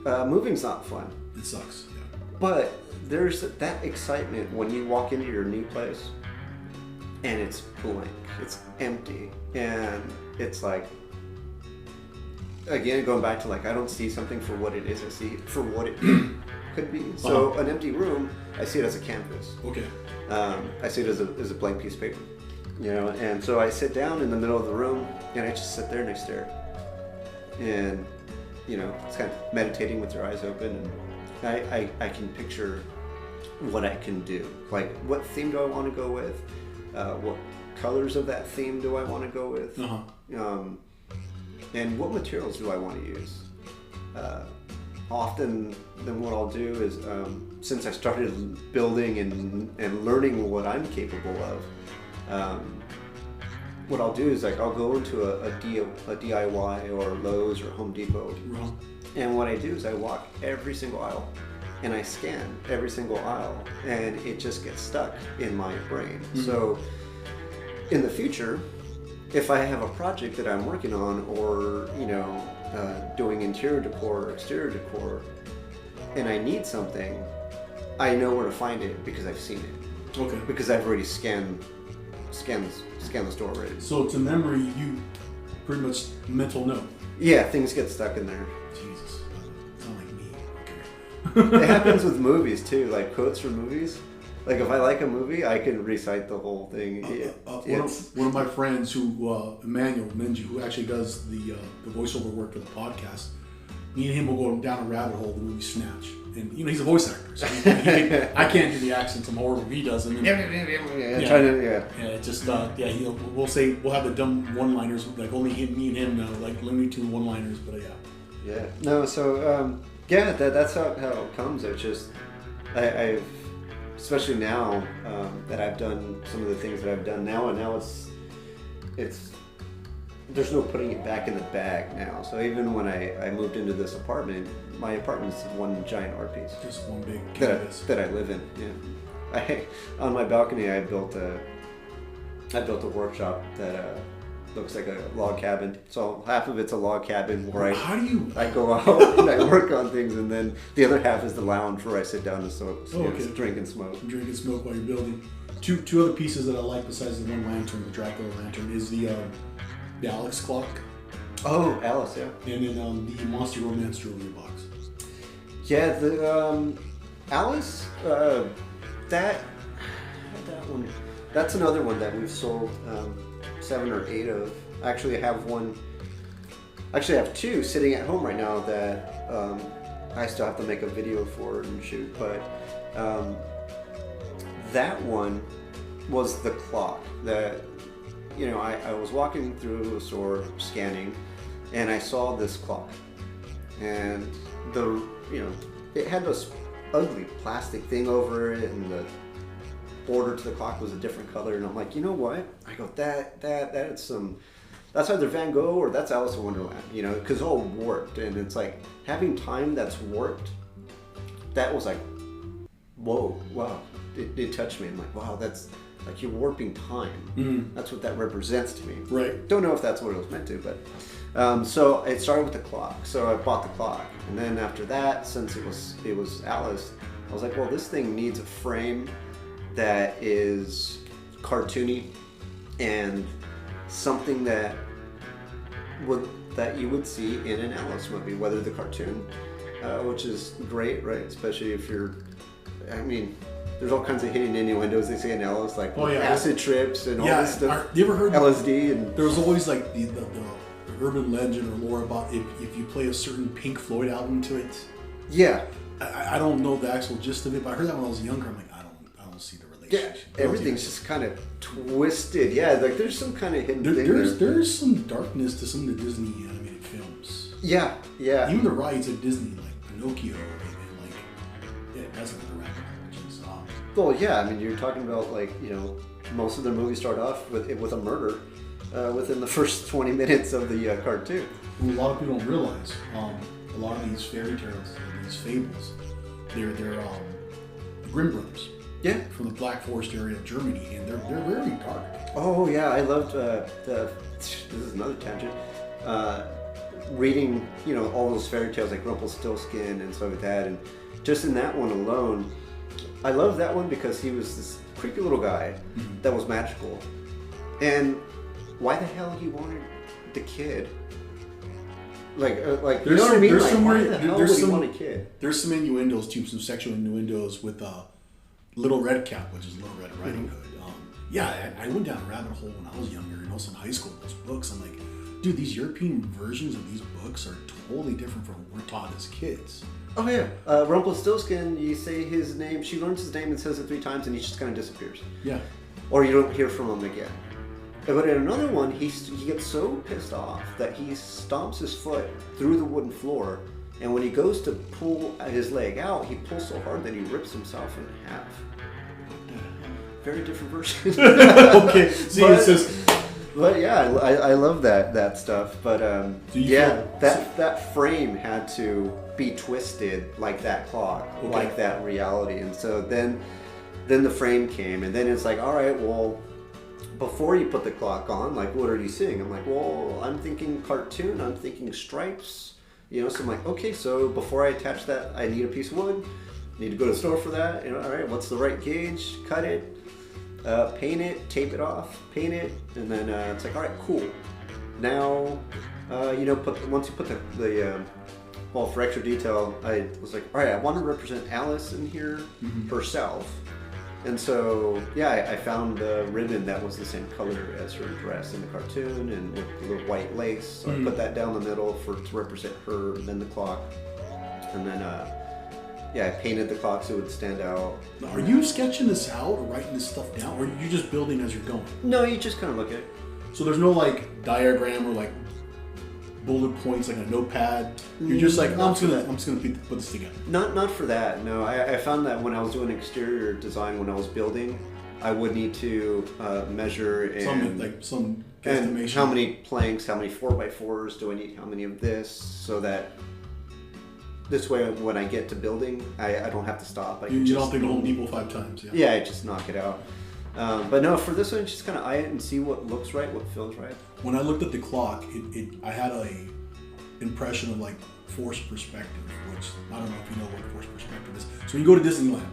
moving's not fun. It sucks. Yeah. But there's that excitement when you walk into your new place, and it's blank, it's empty, and it's like. Again, going back to like, I don't see something for what it is, I see it for what it could be. So an empty room, I see it as a canvas. Okay. I see it as a blank piece of paper, and so I sit down in the middle of the room and I just sit there and I stare. And, it's kind of meditating with your eyes open, and I can picture what I can do. Like, what theme do I want to go with? What colors of that theme do I want to go with? And what materials do I want to use? Often, then what I'll do is, since I started building and learning what I'm capable of, what I'll do is like I'll go into a DIY or Lowe's or Home Depot, and what I do is I walk every single aisle, and I scan every single aisle, and it just gets stuck in my brain. So, in the future, if I have a project that I'm working on, or doing interior decor or exterior decor, and I need something, I know where to find it because I've seen it. Okay. Because I've already scanned the store already. So it's a memory, you pretty much mental note. Yeah, things get stuck in there. Jesus, it's not like me. Okay. It happens with movies too, like quotes from movies. Like, if I like a movie, I can recite the whole thing. One of my friends, Emmanuel Menju, who actually does the voiceover work for the podcast, me and him will go down a rabbit hole of the movie Snatch. And, he's a voice actor, so I can't do the accents. I'm horrible. He does. And then, we'll have the dumb one-liners, like only me and him know, like Looney Tune one-liners, but yeah. Yeah. No, so, that's how it comes. It's just, I've especially now that I've done some of the things that I've done now, and now it's there's no putting it back in the bag now. So even when I moved into this apartment, my apartment's one giant art piece. Just one big canvas that I live in. Yeah. On my balcony, I built a workshop that looks like a log cabin. So half of it's a log cabin where I go out and I work on things, and then the other half is the lounge where I sit down and drink and smoke. Drink and smoke while you're building. Two other pieces that I like besides the one lantern, the Dracula lantern, is the Alex clock. Oh, Alice, yeah. And then the Monster Romance jewelry box. Yeah, the Alice, that one. That's another one that we've sold 7 or 8 of. Actually, I have 2 sitting at home right now that I still have to make a video for and shoot. But that one was the clock that, I was walking through a store scanning, and I saw this clock, and it had this ugly plastic thing over it, and border to the clock was a different color, and I'm like, you know what? I go, that's some, that's either Van Gogh or that's Alice in Wonderland, you know, because it's all warped, and it's like having time that's warped. That was like, whoa, wow, it touched me. I'm like, wow, that's like you're warping time. Mm-hmm. That's what that represents to me. Right. Don't know if that's what it was meant to, but so it started with the clock. So I bought the clock, and then after that, since it was Alice, I was like, well, this thing needs a frame that is cartoony and something that you would see in an Alice movie, whether the cartoon, which is great, right? Especially if you're, I mean, there's all kinds of hidden innuendos they say in Alice, like acid trips and all this stuff. You ever heard LSD and there was always like the urban legend or lore about if you play a certain Pink Floyd album to it. Yeah. I don't know the actual gist of it, but I heard that when I was younger. I'm like, I don't see the relationship. Yeah, everything's just kind of twisted. Yeah, like there's some kind of hidden thing there's some darkness to some of the Disney animated films. Yeah. Even the rides at Disney, like Pinocchio, and like, yeah, that's another rabbit hole. Well, yeah, I mean, you're talking about like, you know, most of their movies start off with a murder within the first 20 minutes of the cartoon. Well, a lot of people don't realize a lot of these fairy tales and these fables, they're the Grimm brothers. Yeah. From the Black Forest area of Germany, and they're very dark. Oh yeah, I loved this is another tangent. Reading, you know, all those fairy tales like Rumpelstiltskin and stuff like that, and just in that one alone, I love that one because he was this creepy little guy that was magical, and why the hell he wanted the kid? Like you know what I mean? Like, why the hell would he want a kid? There's some innuendos too, some sexual innuendos with Little Red Cap, which is Little Red Riding Hood. I went down a rabbit hole when I was younger, and also in high school. Those books, I'm like, dude, these European versions of these books are totally different from what we're taught as kids. Oh yeah, Rumpelstiltskin. You say his name, she learns his name and says it 3 times, and he just kind of disappears. Yeah. Or you don't hear from him again. But in another one, he gets so pissed off that he stomps his foot through the wooden floor, and when he goes to pull his leg out, he pulls so hard that he rips himself in half. Very different version. Okay, see, it's just... But yeah, I love that stuff. But that frame had to be twisted like that clock, like that reality. And so then the frame came, and then it's like, all right, well, before you put the clock on, like, what are you seeing? I'm like, well, I'm thinking cartoon, I'm thinking stripes, you know. So I'm like, okay, so before I attach that, I need a piece of wood, need to go to the store for that. You know, all right, what's the right gauge? Cut it. Paint it, tape it off, paint it, and then it's like, all right, cool. Now, you know, once you put the well, for extra detail, I was like, all right, I want to represent Alice in here herself. And so, yeah, I found the ribbon that was the same color as her dress in the cartoon, and with the little white lace. So I put that down the middle to represent her, and then the clock, and then I painted the clock so it would stand out. Now, are you sketching this out or writing this stuff down, or are you just building as you're going? No, you just kind of look at it. So there's no like diagram or like bullet points like a notepad. You're just like, I'm just gonna put this together. Not for that. No, I found that when I was doing exterior design, when I was building, I would need to measure some guesstimation. How many planks, how many 4x4s do I need? How many of this, so that this way, when I get to building, I don't have to stop. You don't think the Home Depot 5 times. Yeah, I just knock it out. But no, for this one, just kind of eye it and see what looks right, what feels right. When I looked at the clock, I had a impression of like forced perspective, which I don't know if you know what forced perspective is. So you go to Disneyland,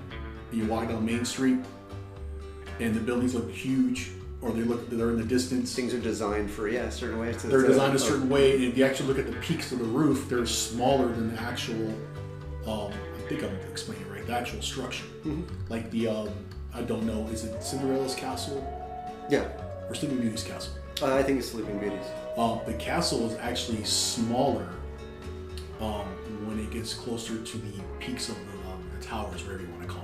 and you walk down Main Street, and the buildings look huge, or they're in the distance. Things are designed for a certain way. They're designed a certain way, and if you actually look at the peaks of the roof, they're smaller than the actual. I think I'm explaining it right. The actual structure, like the. I don't know. Is it Cinderella's castle? Yeah. Or Sleeping Beauty's castle? I think it's Sleeping Beauty's. The castle is actually smaller when it gets closer to the peaks of the towers, whatever you want to call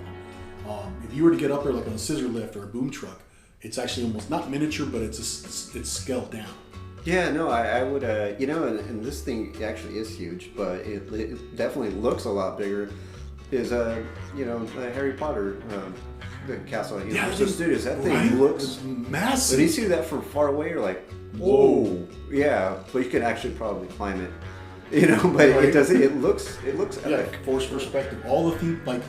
them. If you were to get up there like on a scissor lift or a boom truck, it's actually almost not miniature, but it's scaled down. Yeah, no, I would, and this thing actually is huge, but it definitely looks a lot bigger. Is Harry Potter the castle at Yeah, Universal Studios. That thing right? looks It's massive. When you see that from far away, you're like, whoa, yeah. But you can actually probably climb it, But Right. it doesn't. It looks epic. Forced perspective. All the theme, like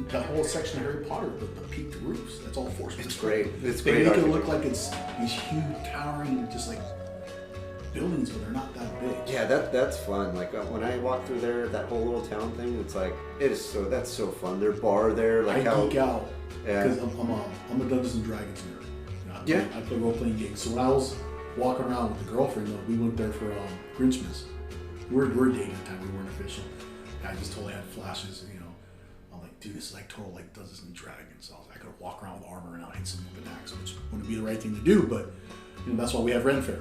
that whole section of Harry Potter, the peaked roofs. That's all forced It's perspective. great. It's They great. make it architecture. look like it's these huge, towering, just like buildings, but they're not that big. Yeah, that's fun. Like when I walk through there, that whole little town thing, it's like that's so fun. Their bar there, like I geek out Yeah. because I'm a Dungeons and Dragons nerd. I play role playing games. So when I was walking around with the girlfriend, we went there for Grinchmas. We're dating at the time. We weren't official. I just totally had flashes. I'm like, dude, this is like total like Dungeons and Dragons. So I could walk around with armor and I'll hit someone with an axe, which wouldn't be the right thing to do, but that's why we have Ren Fair.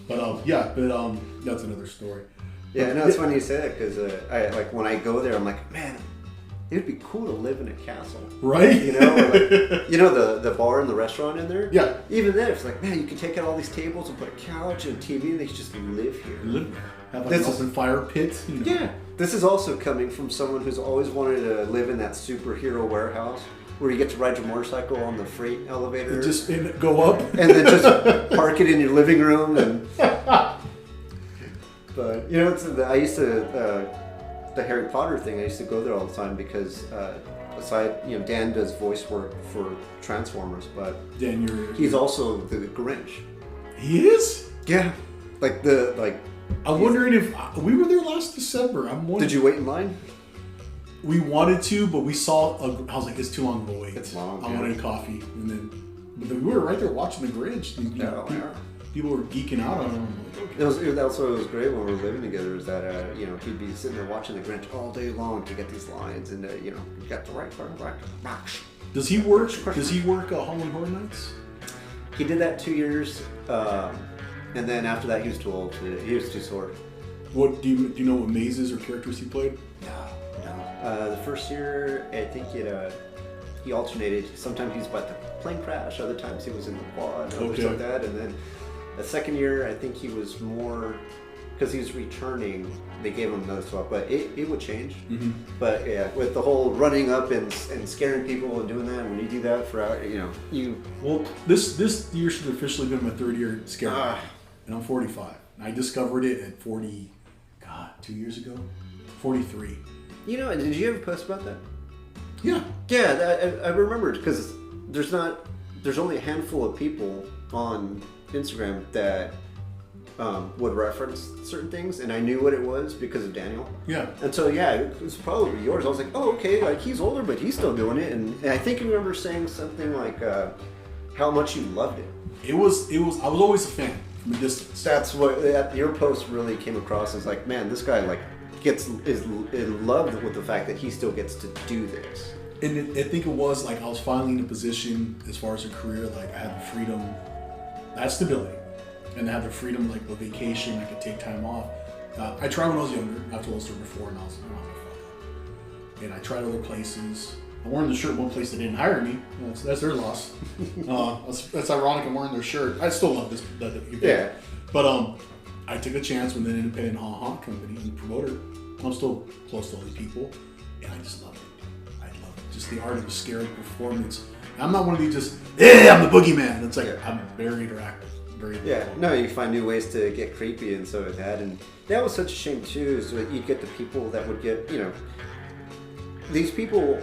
But that's another story. Yeah, no, it's funny you say that because I like when I go there, I'm like, man, it would be cool to live in a castle, Right? The bar and the restaurant in there. Yeah. Even then, it's like, man, you can take out all these tables and put a couch and a TV, and they can just live here. Live there. Have like an open fire pit. Yeah. This is also coming from someone who's always wanted to live in that superhero warehouse where you get to ride your motorcycle on the freight elevator. Just go up. And then just park it in your living room. But, I used to, the Harry Potter thing, I used to go there all the time because, Dan does voice work for Transformers, but Dan, he's also the Grinch. He is? Yeah. I'm wondering if we were there last December. Did you wait in line? We wanted to, but we saw. I was like, it's too long of a wait. It's long. I wanted a coffee, and then we were right there watching the Grinch. People were geeking out on him. Okay. That's what was great when we were living together. Is that he'd be sitting there watching the Grinch all day long to get these lines, and you got the right. Does he work? Does he work Halloween Horror Nights? He did that 2 years. And then after that, he was too old. He was too sore. What do you know? What mazes or characters he played? No. The first year, I think he alternated. Sometimes he was about the plane crash. Other times he was in the quad. Others like that. And then the second year, I think he was more because he was returning. They gave him another swap, but it would change. Mm-hmm. But yeah, with the whole running up and scaring people and doing that, when you do that for you. Well, this year should have officially been my third year scaring. And I'm 45. I discovered it at 40, 2 years ago? 43. Did you ever post about that? Yeah. Yeah, I remembered because there's only a handful of people on Instagram that would reference certain things, and I knew what it was because of Daniel. Yeah. And so, it was probably yours. I was like, oh, okay, like he's older, but he's still doing it. And I think you remember saying something like how much you loved it. I was always a fan. From a distance. That's what your post really came across as like, man, this guy is in love with the fact that he still gets to do this. And I think it was like I was finally in a position as far as a career, like I had the freedom, I had stability, and I had the freedom like with vacation, I could take time off. I tried when I was younger. I've told this story before, and I was like, fuck up. And I tried other places. I'm wearing the shirt one place that didn't hire me. That's their loss. That's ironic. I'm wearing their shirt. I still love this. Yeah. But I took a chance with an independent honk company and promoter. I'm still close to all these people, and I just love it. I love it. Just the art of the scary performance. And I'm not one of these I'm the boogeyman. It's like I'm very interactive. Very no, you find new ways to get creepy, and so that, and that was such a shame too. Is that you'd get the people that would get these people.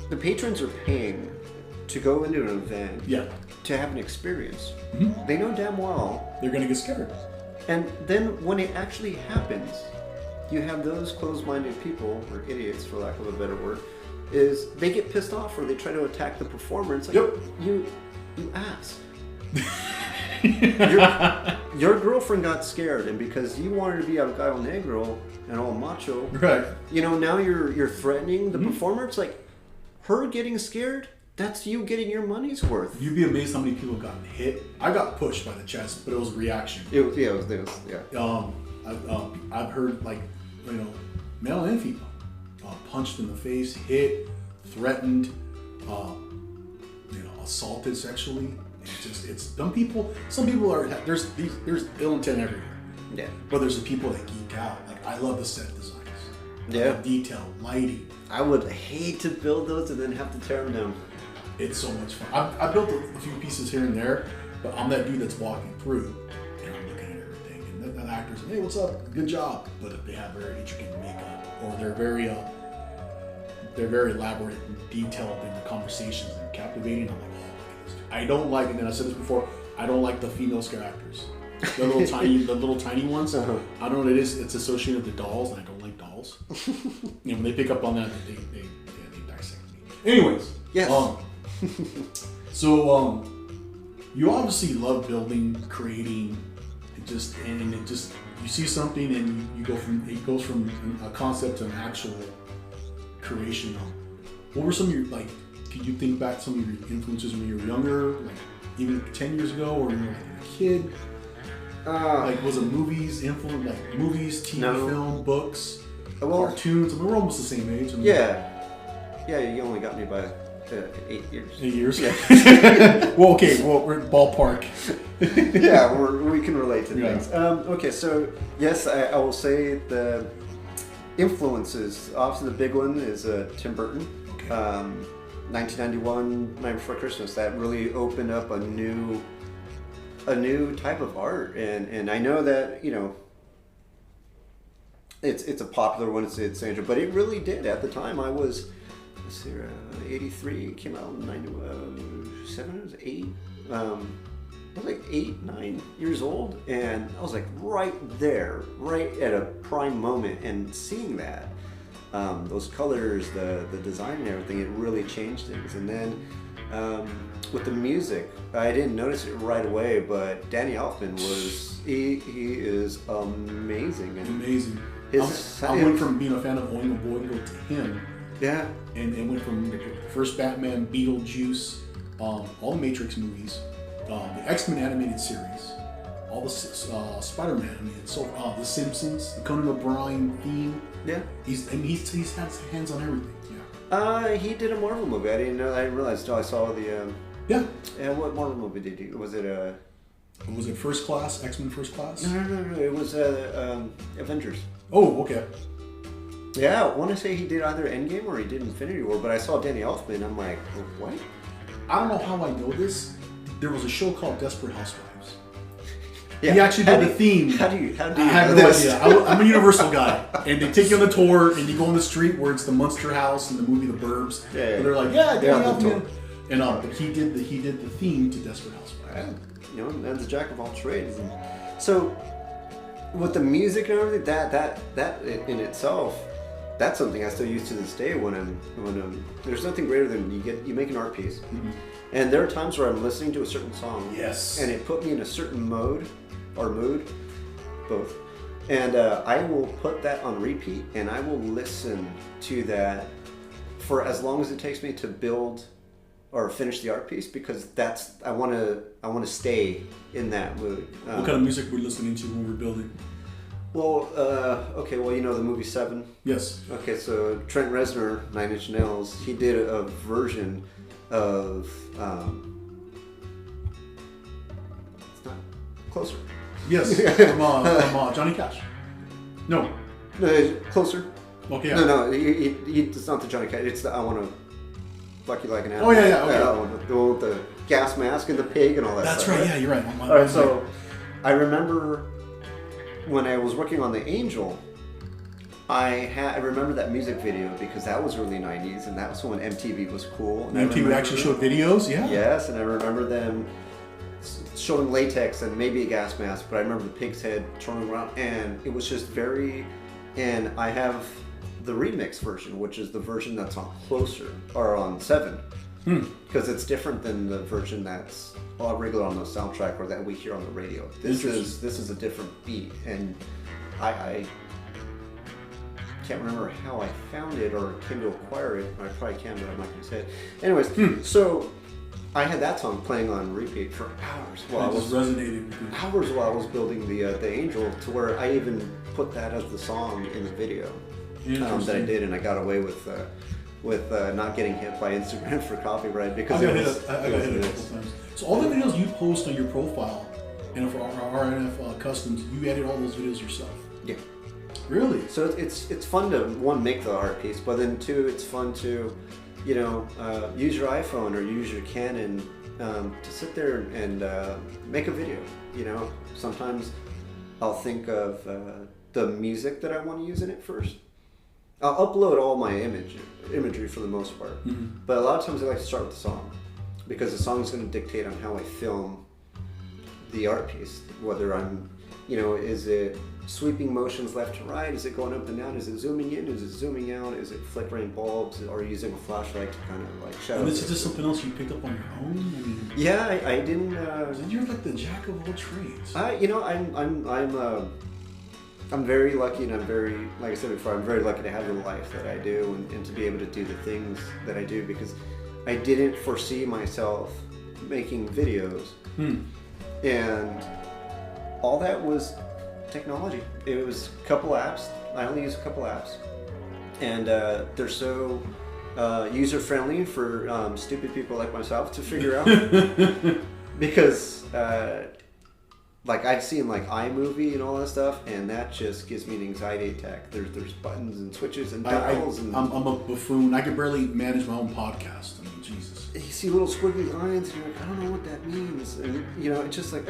The patrons are paying to go into an event to have an experience. Mm-hmm. They know damn well they're going to get scared. And then when it actually happens, you have those closed-minded people, or idiots for lack of a better word, is they get pissed off or they try to attack the performer. It's like, you ass. your girlfriend got scared, and because you wanted to be El Gallo Negro and all macho, right? Now you're threatening the performer. It's like, her getting scared, that's you getting your money's worth. You'd be amazed how many people have gotten hit. I got pushed by the chest, but it was a reaction. It was. I've heard male and female punched in the face, hit, threatened, assaulted sexually. It's some people are there's ill intent everywhere. Yeah. But there's the people that geek out. Like I love the set designs. detail, lighting. I would hate to build those and then have to tear them down. It's so much fun. I built a few pieces here and there, but I'm that dude that's walking through and I'm looking at everything. And that actor's like, hey, what's up? Good job. But if they have very intricate makeup, or they're very elaborate and detailed in the conversations and captivating, I'm like, oh, look at this. I don't like, and then I said this before, I don't like the female scare actors. The little tiny ones. Uh-huh. I don't know what it is. It's associated with the dolls, and I don't like dolls. When they pick up on that, they dissect me. Anyways. Yes. So you obviously love building, creating, and it just you see something and it goes from a concept to an actual creation. What were some of your, like, could you think back some of your influences when you were younger, like even 10 years ago, or when you were like a kid? Like, was it movies, influence, like movies, TV, film, books, cartoons? I mean, we're almost the same age. Yeah, you only got me by 8 years. 8 years? Yeah. Well, we're ballpark. Yeah, we can relate to things. Okay, so yes, I will say the influences. Obviously, the big one is Tim Burton. Okay. 1991, Night Before Christmas. That really opened up a new type of art, and I know that, you know, it's a popular one. It's Andrew, but it really did at the time. I was 83, came out in 97, I was 8. I was like 8, 9 years old, and I was like right there, right at a prime moment, and seeing that, those colors, the design and everything, it really changed things. And then with the music, I didn't notice it right away, but Danny Elfman he is amazing. Amazing. I went from being a fan of Oingo Boingo to him. Yeah. And it went from the first Batman, Beetlejuice, all the Matrix movies, the X-Men animated series, all the Spider-Man animated, so the Simpsons, the Conan O'Brien theme. Yeah. He's had his hands on everything. Yeah. He did a Marvel movie. I didn't know. I didn't realize until I saw the. Yeah. And what Marvel movie did he? Was it Was it First Class? X-Men First Class? No. It was Avengers. Oh, okay. Yeah, I want to say he did either Endgame or he did Infinity War, but I saw Danny Elfman and I'm like, what? I don't know how I know this. There was a show called Desperate Housewives. Yeah. He actually did the theme. How do you I have no idea. I'm a Universal guy, and they take you on the tour, and you go on the street where it's the Munster House in the movie The Burbs. Yeah. And they're like, Danny Elfman. And but he did the theme to Desperate Housewives. You know, that's a jack of all trades. And so with the music and everything, that in itself, that's something I still use to this day when I'm there's nothing greater than you make an art piece. Mm-hmm. And there are times where I'm listening to a certain song. Yes. And it put me in a certain mode or mood, both. And I will put that on repeat and I will listen to that for as long as it takes me to build or finish the art piece, because I want to stay in that mood. What kind of music were you listening to when we were building? Well, you know the movie Seven? Yes. Okay, so Trent Reznor, Nine Inch Nails, he did a version of, it's not Closer. Yes, from Johnny Cash. No. Closer. Okay. Yeah. No, it's not the Johnny Cash, it's the I Want to Fuck You Like an Animal. Oh, yeah, okay. The one with the gas mask and the pig and all that That's stuff. right, yeah, you're right. All right, so I remember when I was working on the Angel, I remember that music video because that was early 90s and that was when MTV was cool. And MTV actually showed videos, yeah? Yes, and I remember them showing latex and maybe a gas mask, but I remember the pig's head turning around and it was just and I have the remix version, which is the version that's on Closer, or on 7, because it's different than the version that's regular on the soundtrack or that we hear on the radio. This is a different beat, and I can't remember how I found it or came to acquire it. I probably can, but I'm not going to say it. Anyways, so I had that song playing on repeat for hours while I was building the Angel, to where I even put that as the song in the video that I did, and I got away with not getting hit by Instagram for copyright because I got hit a couple times. So all the videos you post on your profile and for R&F Customs, you edit all those videos yourself. Yeah. Really? So it's fun to, one, make the art piece, but then two, it's fun to, use your iPhone or use your Canon to sit there and make a video. Sometimes I'll think of the music that I want to use in it first. I'll upload all my imagery for the most part, but a lot of times I like to start with the song, because the song is going to dictate on how I film the art piece. Whether I'm, is it sweeping motions left to right? Is it going up and down? Is it zooming in? Is it zooming out? Is it flickering bulbs? Or using a flashlight to kind of like shadow? And this is just something else you picked up on your own? I mean, yeah, I didn't. You're like the jack of all trades. I'm very lucky, and I'm very, like I said before, I'm very lucky to have the life that I do, and to be able to do the things that I do, because I didn't foresee myself making videos. And all that was technology. It was a couple apps. I only use a couple apps, and they're so user-friendly for stupid people like myself to figure out. Because like I've seen like iMovie and all that stuff, and that just gives me an anxiety attack. There's buttons and switches and dials. I'm a buffoon. I can barely manage my own podcast. I mean, Jesus. You see little squiggly lines, and you're like, I don't know what that means. And it's just like,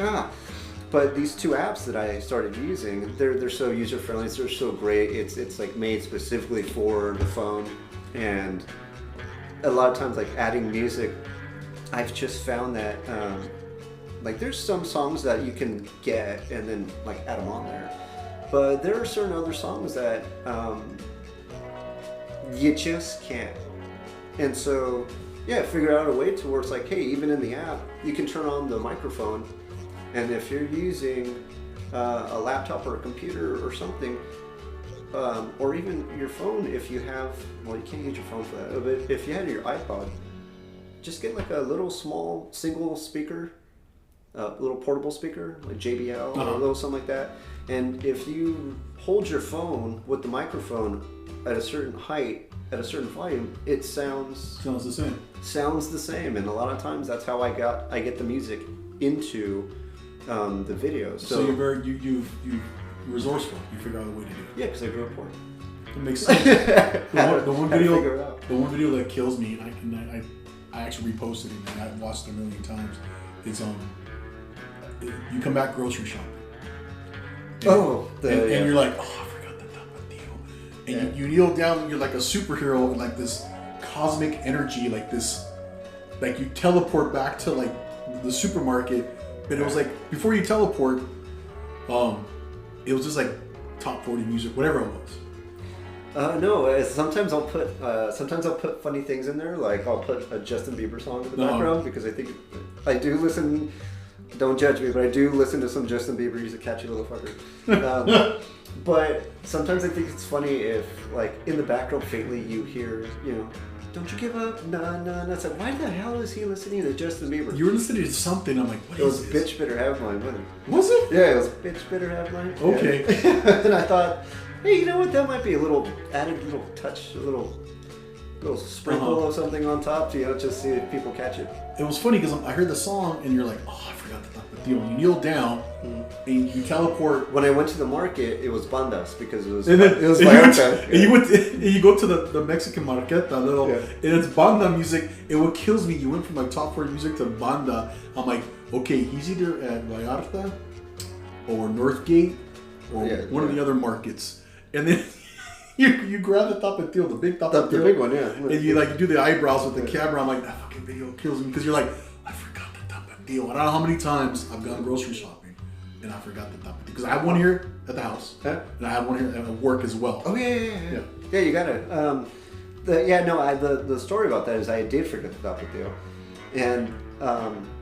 But these two apps that I started using, they're so user friendly. They're so great. It's like made specifically for the phone, and a lot of times like adding music, I've just found that. Like there's some songs that you can get and then like add them on there, but there are certain other songs that you just can't. And so figure out a way to where it's like, hey, even in the app you can turn on the microphone, and if you're using a laptop or a computer or something, or even your phone, if you have, well, you can't use your phone for that, but if you had your iPod, just get like a little small single speaker, little portable speaker, like JBL or a little something like that. And if you hold your phone with the microphone at a certain height, at a certain volume, it sounds the same. Sounds the same. And a lot of times that's how I get the music into the videos. So you're very you resourceful. You figure out a way to do it. Yeah, because I grew up poor. It makes sense. the one video that kills me, and I actually reposted it, and I've watched it a million times. It's you come back grocery shopping. And you're like, I forgot the tapatio. And you kneel down, and you're like a superhero, and like this cosmic energy, like this, like you teleport back to like the supermarket. But it was like before you teleport, it was just like top 40 music, whatever it was. No, sometimes I'll put funny things in there, like I'll put a Justin Bieber song in the background, because I think I do listen. Don't judge me, but I do listen to some Justin Bieber. He's a catchy little fucker. But sometimes I think it's funny if, like, in the background, faintly you hear, don't you give up, nah. It's like, why the hell is he listening to Justin Bieber? You were listening to something. I'm like, what is this? It was Bitch Better Have Mine, wasn't it? Was it? Yeah, it was Bitch Better Have Mine. Okay. Yeah. And I thought, hey, you know what? That might be a little added little touch, a little sprinkle of something on top, just see if people catch it. It was funny because I heard the song, and you're like, I forgot the deal. You kneel down, and you teleport. When I went to the market, it was bandas, because it was and you go to the Mexican marqueta, and it's banda music. And what kills me, you went from like top 40 music to banda. I'm like, okay, he's either at Vallarta or Northgate or one of the other markets, and then you grab the tapatio, the big tapatio, the big one, and you like do the eyebrows with the camera. I'm like, that fucking video kills me, because you're like, I forgot the tapatio. I don't know how many times I've gone grocery shopping and I forgot the tapatio, because I have one here at the house, and I have one here at work as well. Oh yeah. Yeah, you got it. The story about that is I did forget the tapatio, and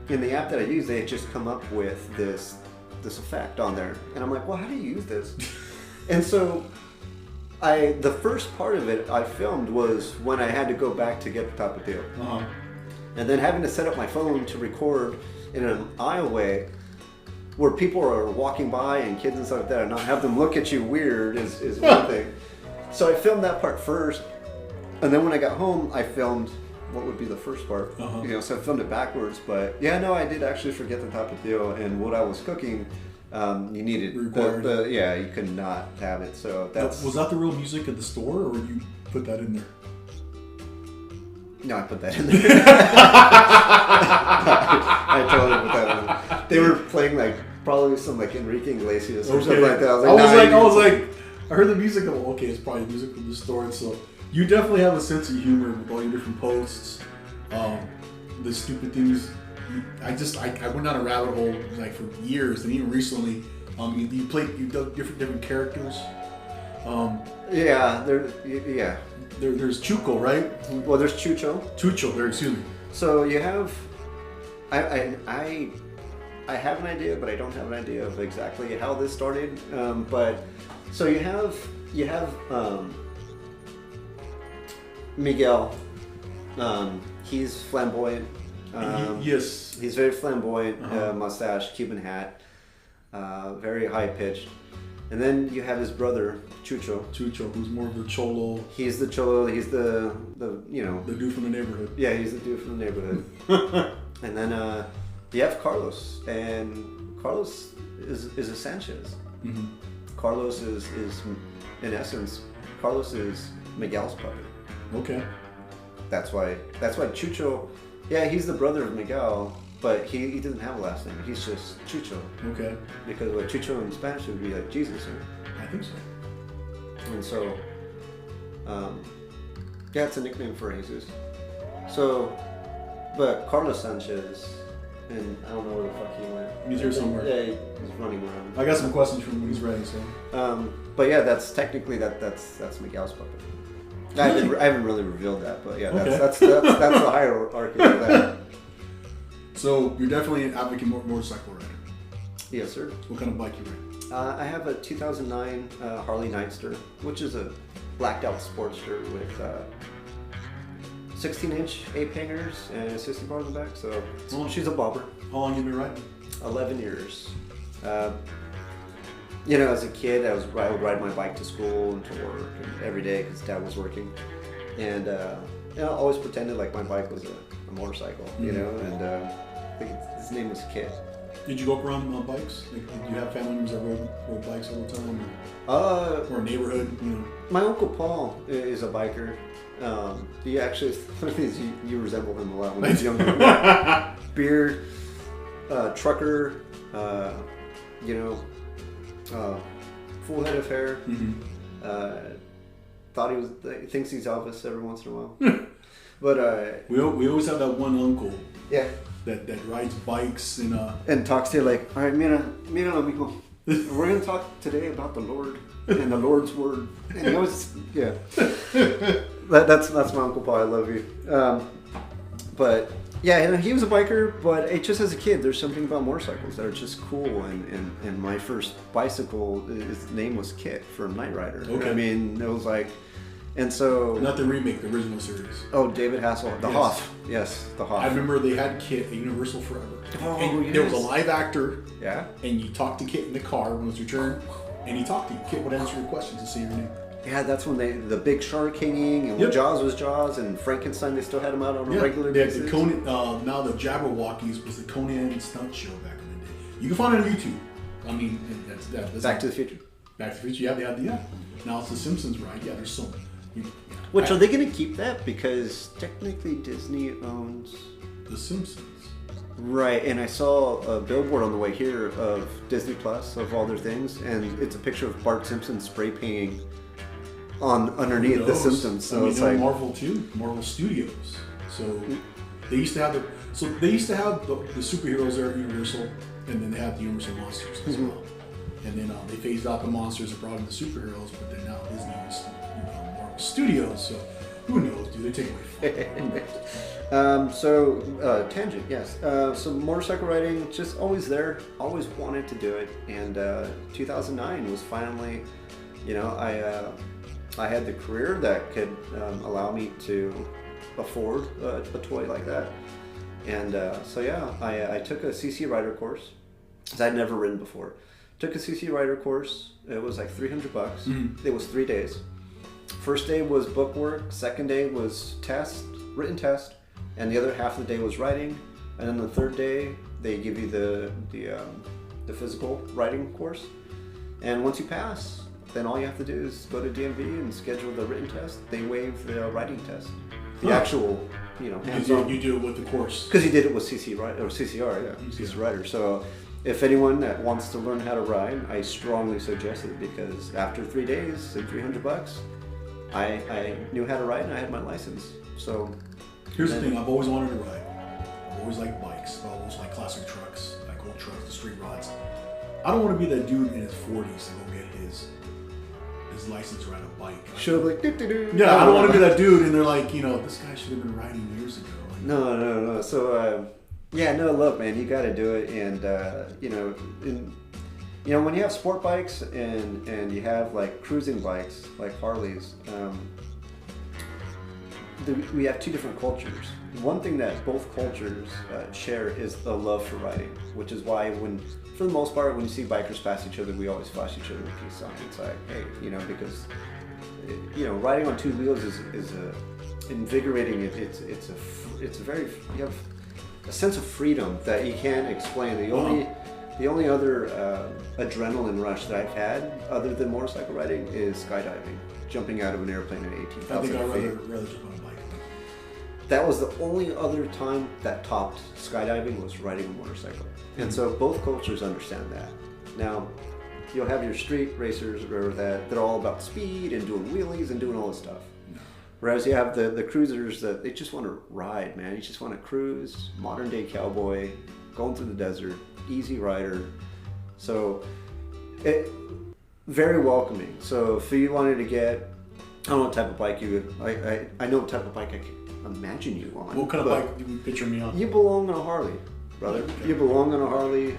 in the app that I use, they had just come up with this effect on there, and I'm like, well, how do you use this? And so the first part of it I filmed was when I had to go back to get the tapatio. And then having to set up my phone to record in an aisle way where people are walking by and kids and stuff like that, and not have them look at you weird is one thing. So I filmed that part first, and then when I got home, I filmed what would be the first part. So I filmed it backwards, but I did actually forget the tapatio, and what I was cooking You needed Required. yeah, you could not have it. So that's Was that the real music at the store, or you put that in there? no, I put that in there. I totally put that in there. They were playing like probably some like Enrique Iglesias or something like that. I was like, I heard the music. I'm like, okay, it's probably music from the store. And so you definitely have a sense of humor with all your different posts, the stupid things. I went down a rabbit hole like for years, and even recently, you did different characters. There's Chuco, right? Well, there's Chucho. Excuse me. So you have, I have an idea, but I don't have an idea of exactly how this started. But so you have Miguel. He's flamboyant. Yes. He's very flamboyant. Mustache, Cuban hat, very high pitched. And then you have his brother Chucho, who's more of the cholo. He's the cholo. He's the you know the dude from the neighborhood. Yeah, he's the dude from the neighborhood. And then you have Carlos, and Carlos is a Sanchez. Mm-hmm. Carlos is in essence, Carlos is Miguel's puppet. Okay. That's why Chucho. Yeah, he's the brother of Miguel, but he doesn't have a last name. He's just Chucho. Okay. Because what Chucho in Spanish would be like Jesus, or I think so. and so, yeah, it's a nickname for Jesus. So, but Carlos Sanchez, and I don't know where the fuck he went. He's here somewhere. Yeah, he's running around. I got some questions for him when he's ready. So. But yeah, that's technically that's Miguel's puppet. I haven't really revealed that, but yeah, that's the hierarchy of that. So you're definitely an advocate motorcycle rider. Yes, sir. What kind of bike you ride? I have a 2009 Harley Nightster, which is a blacked out Sportster with 16-inch ape hangers and 60 bars in the back. So she's a bobber. How long have you been riding? 11 years. You know, as a kid, I would ride my bike to school and to work and every day because Dad was working, and I always pretended like my bike was a motorcycle. You know, and I think his name was Kid. Did you go up around bikes? Like, did you have family members that rode bikes all the time, or a neighborhood? You know, my uncle Paul is a biker. He actually, you resemble him a lot when he was younger. Beard, trucker, you know. Full head of hair. Mm-hmm. Thought thinks he's Elvis every once in a while. But we always have that one uncle. Yeah. That rides bikes and talks to you like, all right, mira, amigo. We're gonna talk today about the Lord and the Lord's word. And he always, yeah. That's my Uncle Paul. I love you. But yeah, he was a biker, but just as a kid, there's something about motorcycles that are just cool. And my first bicycle, his name was Kit from Knight Rider. Okay. I mean, it was like, and so. Not the remake, the original series. Oh, David Hasselhoff. The Hoff. Yes, the Hoff. I remember they had Kit at Universal Forever. Oh, and yes. There was a live actor. Yeah. And you talked to Kit in the car when it was your turn, and he talked to you. Kit would answer your questions and say your name. Yeah, that's when the big shark hanging, and when Jaws was Jaws, and Frankenstein, they still had him out on a regular basis. The Conan, now the Jabberwockies was the Conan stunt show back in the day. You can find it on YouTube. I mean, that's Back to the Future. Back to the Future, yeah. Now it's The Simpsons, right? Yeah, there's so many. Which, are they going to keep that? Because technically Disney owns... The Simpsons. Right, and I saw a billboard on the way here of Disney Plus, of all their things, and it's a picture of Bart Simpson spray painting underneath The Simpsons. So it's like Marvel too, Marvel Studios. So they used to have the superheroes there at Universal, and then they had the Universal monsters as well. And then they phased out the monsters and brought in the superheroes, but then now Disney is Marvel Studios. So who knows, dude? They take away from tangent, yes. So motorcycle riding, just always there, always wanted to do it, and 2009 was finally, I had the career that could allow me to afford a toy like that. And I took a CC rider course, because I'd never ridden before. Took a CC rider course. It was like $300. Mm-hmm. It was 3 days. First day was book work. Second day was written test, and the other half of the day was riding. And then the third day, they give you the the physical riding course. And once you pass, then all you have to do is go to DMV and schedule the written test. They waive the riding test. The actual, hands-on. You do it with the course. Because he did it with CCR, CC Rider. So if anyone that wants to learn how to ride, I strongly suggest it, because after 3 days and $300, I knew how to ride and I had my license. So here's the thing: I've always wanted to ride. I've always liked bikes. I've always liked classic trucks, like old trucks, the street rods. I don't want to be that dude in his 40s to go get his license to ride a bike. Should like doo-doo-doo. Yeah, I don't want to be that dude, and they're like, this guy should have been riding years ago. Like, No. So look, man, you got to do it, and when you have sport bikes and you have like cruising bikes like Harleys, we have two different cultures. One thing that both cultures share is the love for riding, which is why for the most part, when you see bikers pass each other, we always flash each other a peace sign. It's like, hey, because riding on two wheels is invigorating. It's a very, you have a sense of freedom that you can't explain. The only other adrenaline rush that I've had, other than motorcycle riding, is skydiving, jumping out of an airplane at 18,000 feet. I think I'd rather jump on a bike. That was the only other time that topped skydiving, was riding a motorcycle. And so both cultures understand that. Now, you'll have your street racers that are all about speed and doing wheelies and doing all this stuff. Whereas you have the cruisers that they just want to ride, man. You just want to cruise, modern day cowboy, going through the desert, easy rider. So, very welcoming. So if you wanted to get, I don't know what type of bike you would, I know what type of bike I can imagine you on. What kind of bike do you picture me on? You belong on a Harley, brother. Okay. You belong on a Harley,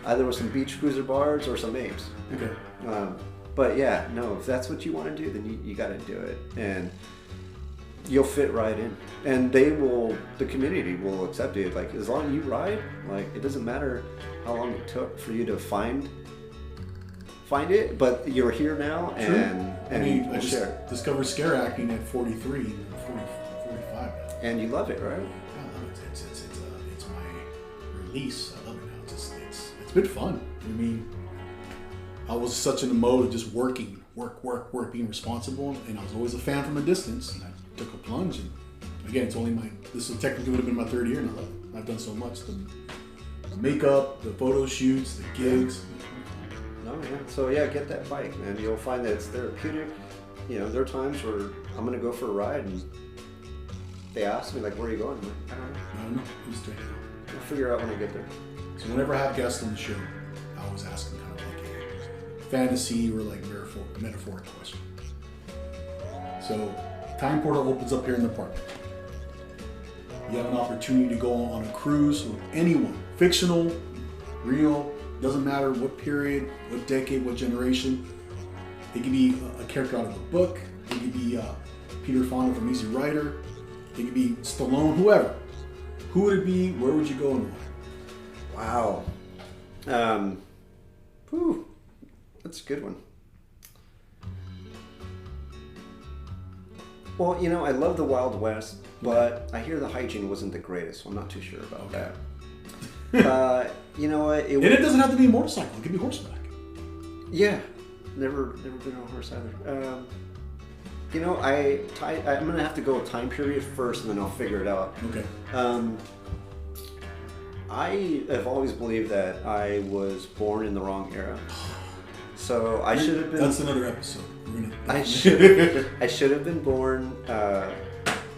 either with some beach cruiser bars or some apes. Okay. But yeah, no, if that's what you want to do, then you got to do it. And you'll fit right in. And the community will accept it. Like, as long as you ride, like, it doesn't matter how long it took for you to find it, but you're here now, and I just discovered scare acting at 43, 45. And you love it, right? I love it. It's my release. I love it now. It's been fun. I mean, I was such in the mode of just work, being responsible, and I was always a fan from a distance. And I took a plunge, and again, this technically would have been my third year, and I love it. I've done so much. The makeup, the photo shoots, the gigs. No, yeah. So yeah, get that bike, man. You'll find that it's therapeutic. There are times where I'm gonna go for a ride, and they ask me, like, where are you going? I'm like, I don't know. I'm straight out. I'll figure out when I get there. So whenever I have guests on the show, I always ask them kind of like a fantasy or like metaphoric question. So, time portal opens up here in the park. You have an opportunity to go on a cruise with anyone, fictional, real, doesn't matter what period, what decade, what generation. It could be a character out of a book. It could be Peter Fonda from Easy Rider. It could be Stallone, whoever. Who would it be? Where would you go and why? Wow. That's a good one. Well, I love the Wild West, but I hear the hygiene wasn't the greatest, so I'm not too sure about that. You know what? And it doesn't have to be a motorcycle. It could be horseback. Yeah. Never been on a horse either. I'm going to have to go time period first, and then I'll figure it out. Okay. I have always believed that I was born in the wrong era. So I should have been... That's another episode. I should have been born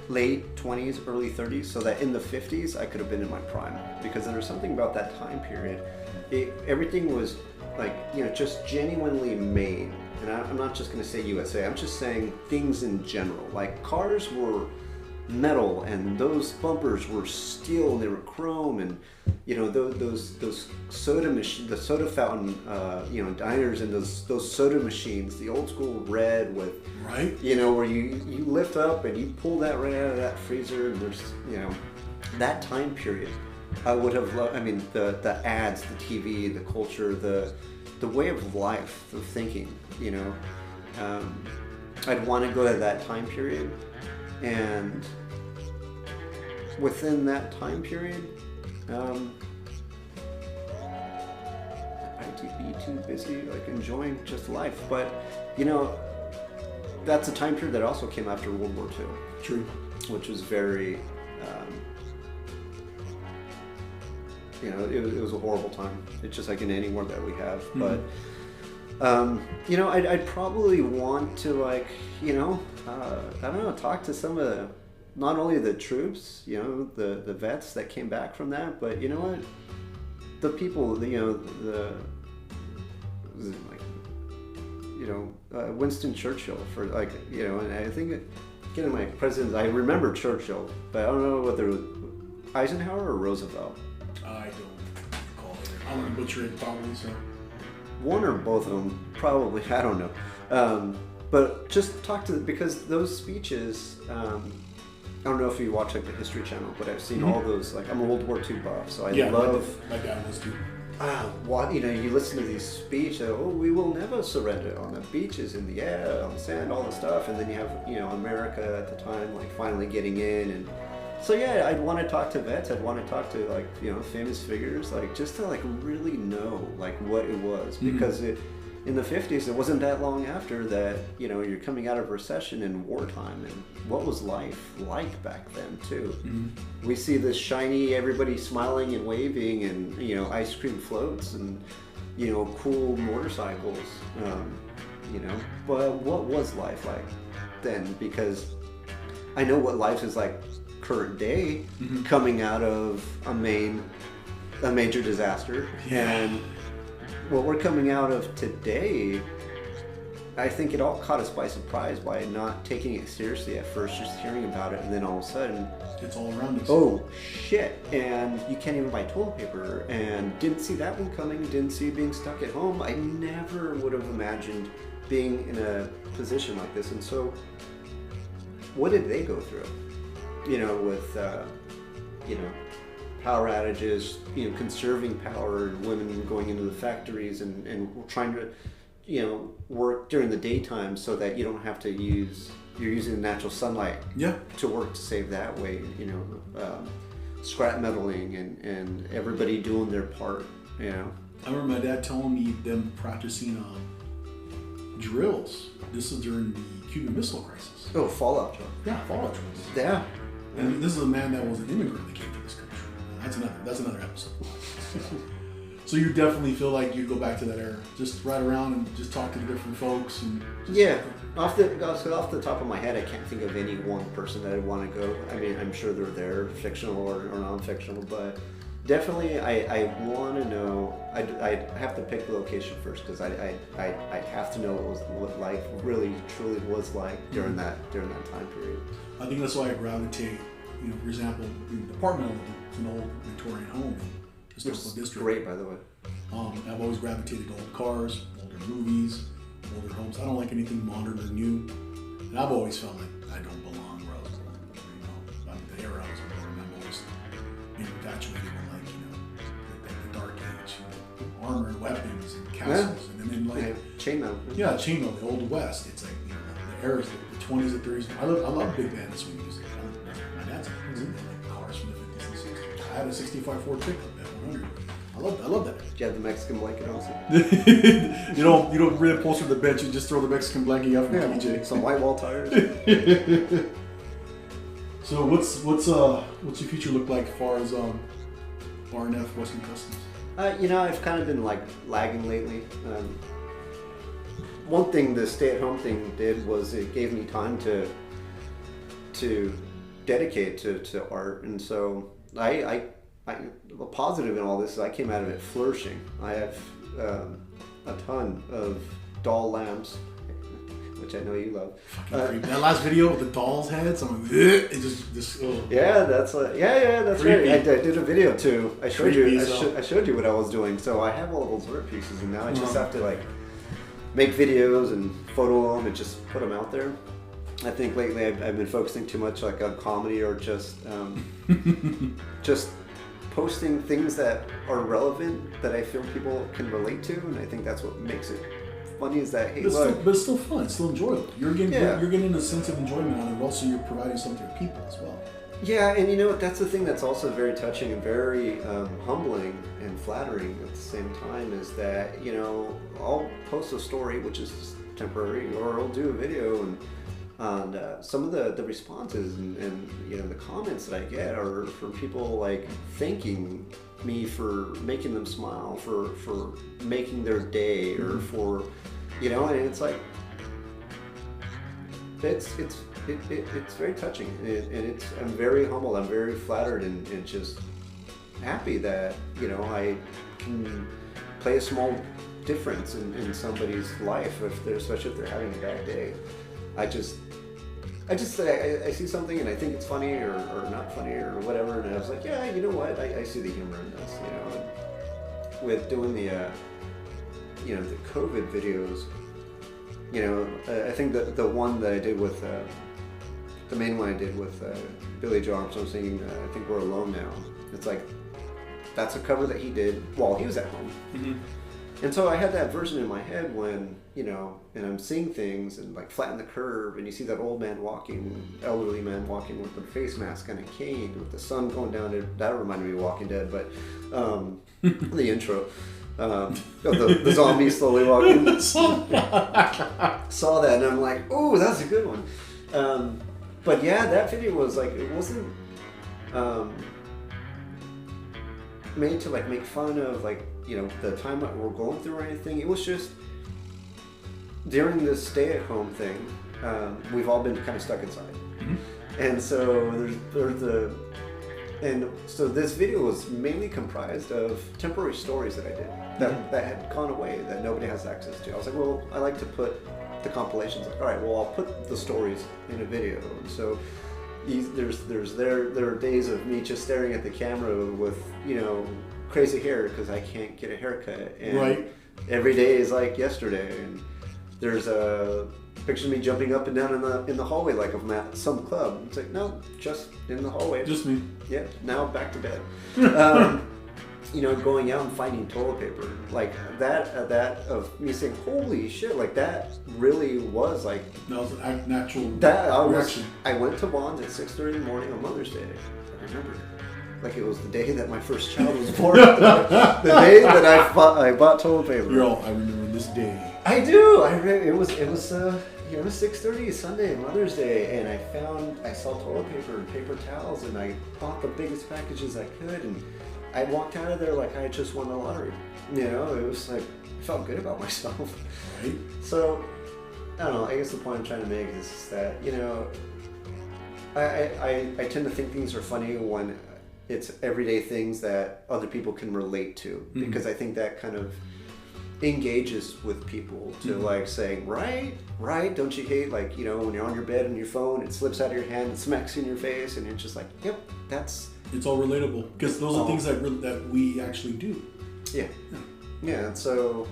late 20s, early 30s, so that in the 50s I could have been in my prime. Because there was something about that time period. Everything was just genuinely made. And I'm not just going to say USA, I'm just saying things in general. Like, cars were metal, and those bumpers were steel, and they were chrome, and those soda machine, the soda fountain, diners, and those soda machines, the old school red with, right, where you lift up and you pull that right out of that freezer, and there's, that time period. I would have loved. I mean, the ads, the TV, the culture, the way of life, the thinking. I'd want to go to that time period, and within that time period, to be too busy like enjoying just life. But you know, that's a time period that also came after World War II. True. Which was very, you know, it was a horrible time. It's just like in any war that we have. Mm-hmm. But, you know, I'd probably want to, like, you know, I don't know, talk to some of the, not only the troops, you know, the vets that came back from that, but you know what? The people, you know, like, you know, Winston Churchill for, like, you know, and I think, getting my presidents, I remember Churchill, but I don't know whether it was Eisenhower or Roosevelt. I don't recall it. I'm going to butcher it probably, so. One or both of them, probably, I don't know. But just talk to, because those speeches, I don't know if you watch like the History Channel, but I've seen all those, like I'm a World War II buff, so I love. My dad was too. What, you know, you listen to these speeches, oh, we will never surrender on the beaches, in the air, on the sand, all this stuff, and then you have, you know, America at the time, like finally getting in, and so yeah, I'd want to talk to vets, I'd want to talk to like, you know, famous figures, like just to like really know like what it was, because in the 50s, it wasn't that long after that, you know, you're coming out of recession and wartime, and what was life like back then too? We see this shiny, everybody smiling and waving, and you know, ice cream floats, and you know, cool motorcycles, you know. But what was life like then? Because I know what life is like current day, coming out of a major disaster, and what we're coming out of today, I think it all caught us by surprise by not taking it seriously at first, just hearing about it, and then all of a sudden, it's all around us. Oh shit! And you can't even buy toilet paper, and didn't see that one coming. Didn't see being stuck at home. I never would have imagined being in a position like this. And so, what did they go through? You know, with you know, power outages, you know, conserving power, and women going into the factories and trying to, you know, work during the daytime so that you don't have to you're using the natural sunlight to work to save that way, you know, scrap metaling and everybody doing their part, you know. I remember my dad telling me them practicing drills. This is during the Cuban Missile Crisis. Oh, fallout drill. Yeah, fallout drills. Yeah. And this is a man that was an immigrant that came to this country. That's another episode. So you definitely feel like you go back to that era, just ride around and just talk to the different folks and. Just off the top of my head, I can't think of any one person that I'd want to go. I mean, I'm sure they're there, fictional or non-fictional, but definitely I want to know. I'd have to pick the location first, because I have to know what life really truly was like during that time period. I think that's why I gravitate. You know, for example, in the apartment, it's an old Victorian home in the historical district. Great, by the way. I've always gravitated to old cars, older movies, older homes. I don't like anything modern or new, and I've always felt like I don't belong where I was born. You know, like the era I was born, I've always been infatuated with, like, you know, the dark age, you know, armor and weapons and castles, and then like chainmail. Yeah, chainmail, the Old West. It's like, you know, the eras, the 20s and 30s. I love big band swing music. My dad's like cars from the 50s and 60s. I had a '65 Ford pickup at 100. I love that. Did you have the Mexican blanket also? you don't reupholster the bench. You just throw the Mexican blanket up from TJ. Some white wall tires. So what's your future look like as far as R&F Western Customs? You know, I've kind of been like lagging lately. One thing the stay-at-home thing did was it gave me time to dedicate to art, and so I the positive in all this is I came out of it flourishing. I have a ton of doll lamps, which I know you love. That last video with the doll's heads, I'm like, it just yeah, that's right. I did a video too. I showed you what I was doing. So I have all those art pieces, and now I just have to like make videos and photo them and just put them out there. I think lately I've been focusing too much like on comedy or just posting things that are relevant that I feel people can relate to, and I think that's what makes it funny. Is that but it's still fun, it's still enjoyable. You're getting a sense of enjoyment out of it. Also, you're providing something to people as well. Yeah, and you know what? That's the thing that's also very touching and very humbling and flattering at the same time is that, you know, I'll post a story, which is temporary, or I'll do a video, and some of the responses and you know the comments that I get are from people like thanking me for making them smile, for making their day, or for, you know, and it's like it's very touching, and I'm very humbled. I'm very flattered and just happy that, you know, I can play a small difference in somebody's life, especially if they're having a bad day. I see something and I think it's funny or not funny or whatever, and I was like, yeah, you know what, I see the humor in this, you know. And with doing the you know, the COVID videos, you know, I think that the one that I did with the main one I did with Billy Joe Armstrong singing I Think We're Alone Now, it's like that's a cover that he did while he was at home. Mm-hmm. And so I had that version in my head when, you know, and I'm seeing things and like Flatten the Curve, and you see that old man walking, elderly man walking with a face mask and a cane with the sun going down. That reminded me of Walking Dead, but the intro. The zombie slowly walking. Saw that and I'm like, oh, that's a good one. But yeah, that video was like, it wasn't made to like make fun of like, you know, the time that we're going through or anything. It was just during this stay-at-home thing, we've all been kind of stuck inside, and so so this video was mainly comprised of temporary stories that I did that had gone away, that nobody has access to. I was like, well, I like to put the compilations. Like, all right, well, I'll put the stories in a video, and so. There are days of me just staring at the camera with, you know, crazy hair because I can't get a haircut, and every day is like yesterday. And there's a picture of me jumping up and down in the hallway like I'm at some club. It's like, no, just in the hallway. Just me. Yeah. Now back to bed. You know, going out and finding toilet paper, like that of me saying, holy shit, like that really was like... That was an natural reaction. I went to Bond's at 6:30 in the morning on Mother's Day. I remember like it was the day that my first child was born. The day that I bought toilet paper. I remember this day. I do. It was 6:30 Sunday, Mother's Day, and I saw toilet paper and paper towels, and I bought the biggest packages I could, and I walked out of there like I had just won the lottery. You know, it was like, I felt good about myself. Right. So, I don't know, I guess the point I'm trying to make is that, you know, I tend to think things are funny when it's everyday things that other people can relate to, because I think that kind of engages with people to like saying, right, don't you hate, like, you know, when you're on your bed and your phone, it slips out of your hand and smacks you in your face, and you're just like, yep, that's... It's all relatable, because those are things that we actually do. Yeah. And so,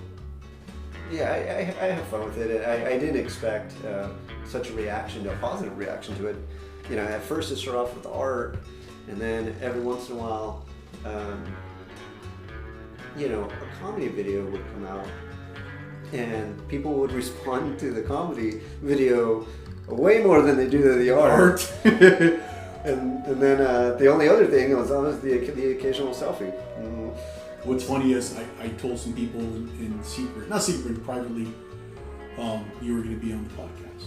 yeah, I have fun with it. I didn't expect such a reaction, a positive reaction to it. You know, at first it started off with art, and then every once in a while, you know, a comedy video would come out, and people would respond to the comedy video way more than they do to the art. And then the only other thing was the occasional selfie. What's funny is I told some people in secret, not secret, privately, you were going to be on the podcast.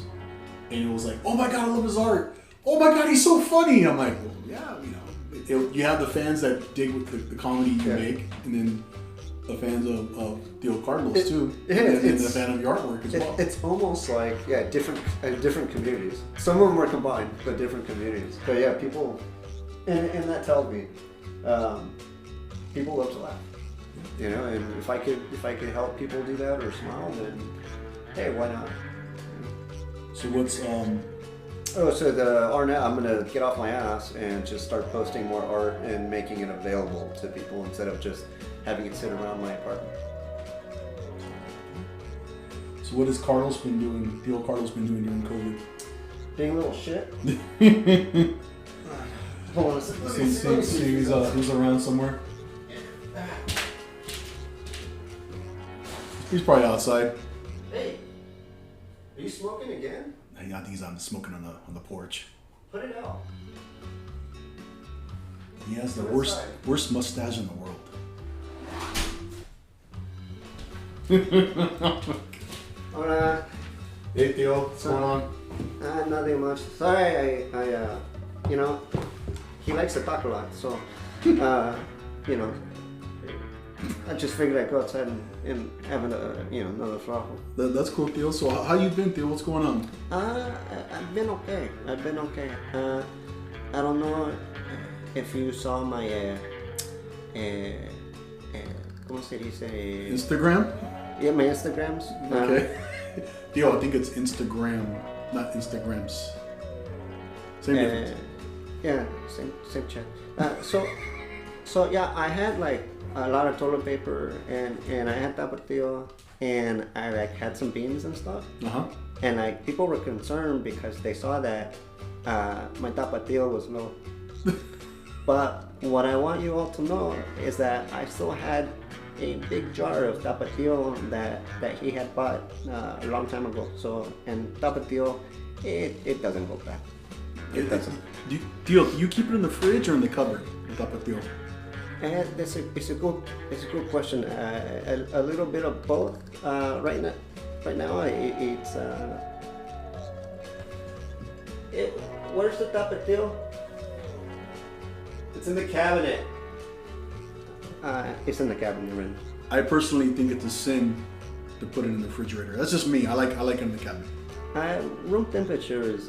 And it was like, oh my God, I love his art. Oh my God, he's so funny. I'm like, well, yeah, you know. You have the fans that dig with the comedy you make, and then the fans of Theo Carlos too, and the fan of your artwork as well. It's almost like different communities. Some of them are combined, but different communities. But yeah, people, and that tells me, people love to laugh. You know, and if I could help people do that or smile, then hey, why not? So what's so the R&F, I'm gonna get off my ass and just start posting more art and making it available to people instead of just having it sit around my apartment. So what has Carlos been doing? Theo Carlos been doing during COVID? Being a little shit. Hold on a second. See he's around somewhere. He's probably outside. Hey, are you smoking again? I think he's smoking on the porch. Put it out. He has the worst mustache in the world. Hola. Hey, Theo, what's going on? Nothing much. Sorry, I you know, he likes to talk a lot, so, you know, I just figured I'd go outside and have another flower. That's cool, Theo. So how you been, Theo? What's going on? I've been okay. I don't know if you saw my, ¿cómo se dice? Instagram? Yeah, my Instagrams. Okay. Theo, I think it's Instagram, not Instagrams. Same difference. Yeah, same chat. So yeah, I had like a lot of toilet paper and I had tapatio and I like had some beans and stuff. And like people were concerned because they saw that my tapatio was low. But what I want you all to know is that I still had a big jar of tapatio that he had bought a long time ago. So, and tapatio, it doesn't go bad. It doesn't. Do you keep it in the fridge or in the cupboard? The tapatio. It's a good question. A little bit of both. Right now, it's. Where's the tapatio? It's in the cabinet. It's in the cabinet right now. I personally think it's a sin to put it in the refrigerator. That's just me. I like it in the cabinet. Room temperature is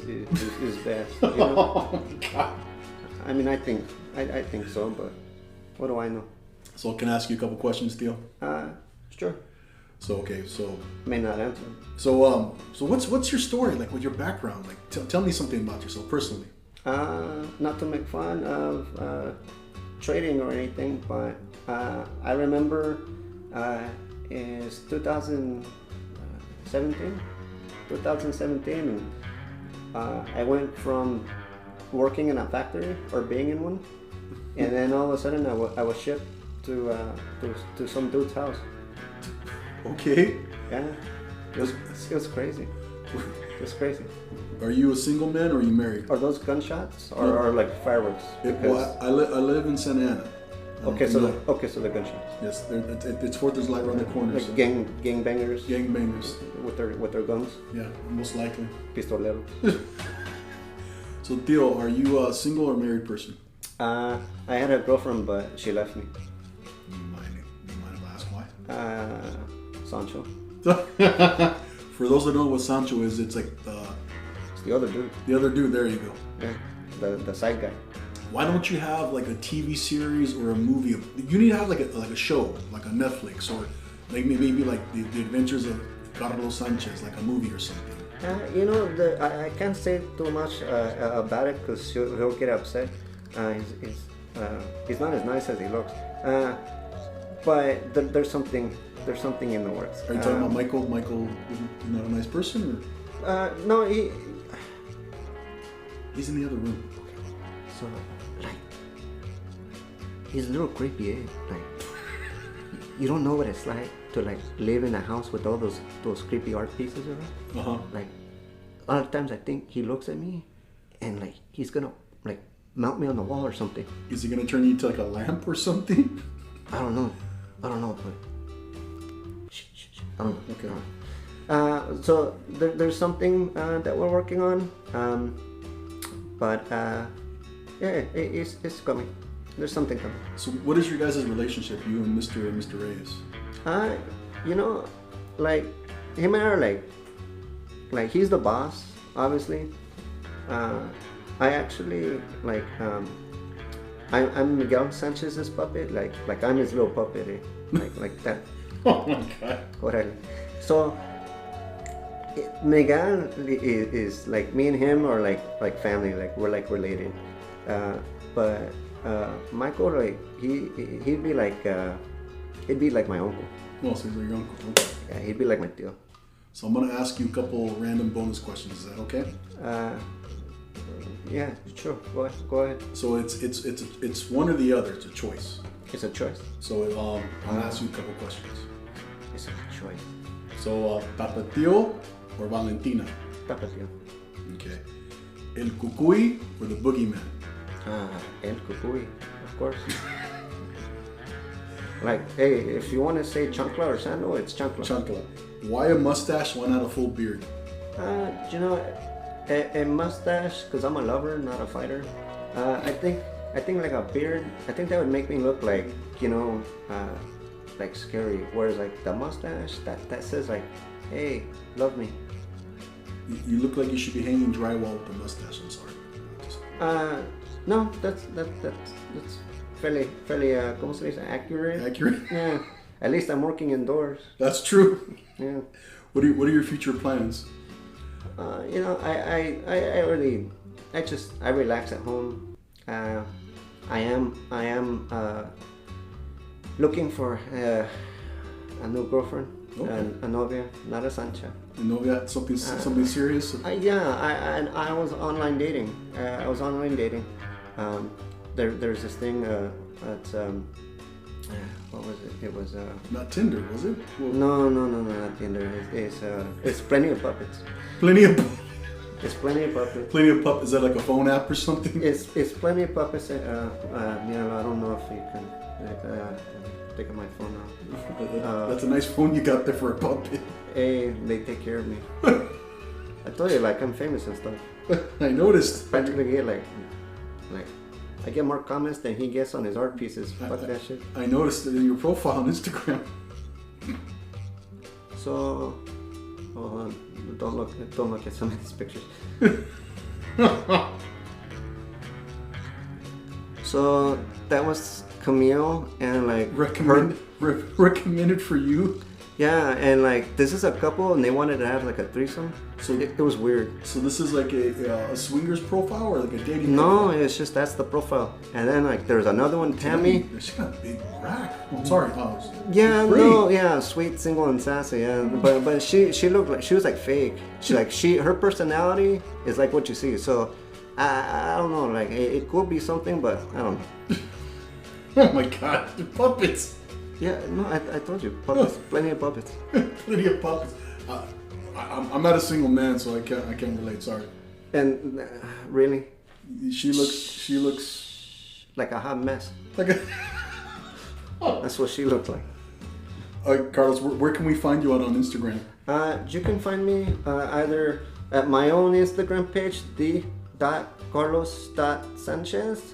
best. You know? Oh my God. I mean, I think so, but what do I know? So can I ask you a couple questions, Theo? Sure. So May not answer. So what's your story like with your background? Like tell me something about yourself personally. Not to make fun of trading or anything, but I remember it's 2017, and I went from working in a factory or being in one, and then all of a sudden I was shipped to some dude's house. Okay. Yeah, it was crazy. It was crazy. Are you a single man or are you married? Are those gunshots or like fireworks? Well, I live in Santa Ana. Okay, so the gunshots. Yes, it's 4th of July around the corner. Like so. gangbangers. Gangbangers. With their guns. Yeah, most likely. Pistoleros. So Theo, are you a single or married person? I had a girlfriend, but she left me. Do you mind if I ask why? Sancho. For those that don't know what Sancho is, it's like It's the other dude. the other dude. There you go. Yeah, the side guy. Why don't you have like a TV series or a movie? You need to have like a show, like a Netflix, or like maybe like the Adventures of Carlos Sanchez, like a movie or something. You know, I can't say too much about it because he'll get upset. He's not as nice as he looks. But there's something in the works. Are you talking about Michael? Michael is not a nice person, or no, he's in the other room. So like he's a little creepy, eh? Like you don't know what it's like to like live in a house with all those creepy art pieces around. Like a lot of times I think he looks at me and like he's gonna like mount me on the wall or something. Is he gonna turn you into like a lamp or something? I don't know, but I don't know. Okay. So there's something that we're working on, but yeah, it's coming. There's something coming. So what is your guys' relationship, you and Mr. Reyes? You know, like him and I are like he's the boss, obviously. I actually like I'm Miguel Sanchez's puppet, like I'm his little puppet, eh? like that. Oh my God. Correct. So Miguel is like me and him are like family, like we're like related. But Michael, like he'd be like my uncle. Well, so he's your uncle. Okay. Yeah, he'd be like my tío. So I'm gonna ask you a couple random bonus questions. Is that okay? Yeah, sure. Go ahead. So it's one or the other. It's a choice. It's a choice. So I'm gonna ask you a couple questions. It's a choice. So Tapatio or Valentina? Tapatio. Okay. El Cucuy or the Boogeyman? El Cucuy. course. Like, hey, if you want to say chancla or sandal, it's chancla. Chancla. Why a mustache? Why not a full beard? You know, a mustache, because I'm a lover, not a fighter. I think like a beard, I think that would make me look like, you know, like scary. Whereas like the mustache, that says like, hey, love me. You look like you should be hanging drywall with a mustache. I'm sorry. No, that's fairly, ¿cómo se dice? Accurate. Accurate. Yeah. At least I'm working indoors. That's true. Yeah. What are your future plans? You know, I relax at home. I am looking for a new girlfriend, Okay. a novia, not a Sancha. You know that something serious? I was online dating. There's this thing that's what was it? It was Not Tinder, was it? Well, no, not Tinder. It's Plenty of Puppets. Plenty of Puppets. Is that like a phone app or something? It's Plenty of Puppets. You know, I don't know if you can take my phone now. That's a nice phone you got there for a puppet. Hey, they take care of me. I told you, like, I'm famous and stuff. I noticed. Practically get like I get more comments than he gets on his art pieces. Fuck that shit. I noticed it in your profile on Instagram. So, hold on. Don't look at some of these pictures. So that was Camille and like Recommended for you. Yeah, and like this is a couple and they wanted to have like a threesome. So it was weird. So this is like a swingers profile or like a dating No, profile? it's just that's the profile. And then like there's another one, Tammy. She got a big rack. I'm sorry. Yeah, no, yeah, sweet, single, and sassy. Yeah, but she looked like she was like fake. Her personality is like what you see. So I don't know, like it could be something, but I don't know. Oh my God, the puppets. Yeah, no, I told you, puppets, plenty of puppets. Plenty of puppets. I'm not a single man, so I can't relate. Sorry. And really, she looks like a hot mess. like a. That's what she looked like. Carlos, where can we find you on Instagram? You can find me either at my own Instagram page, the.carlos.sanchez,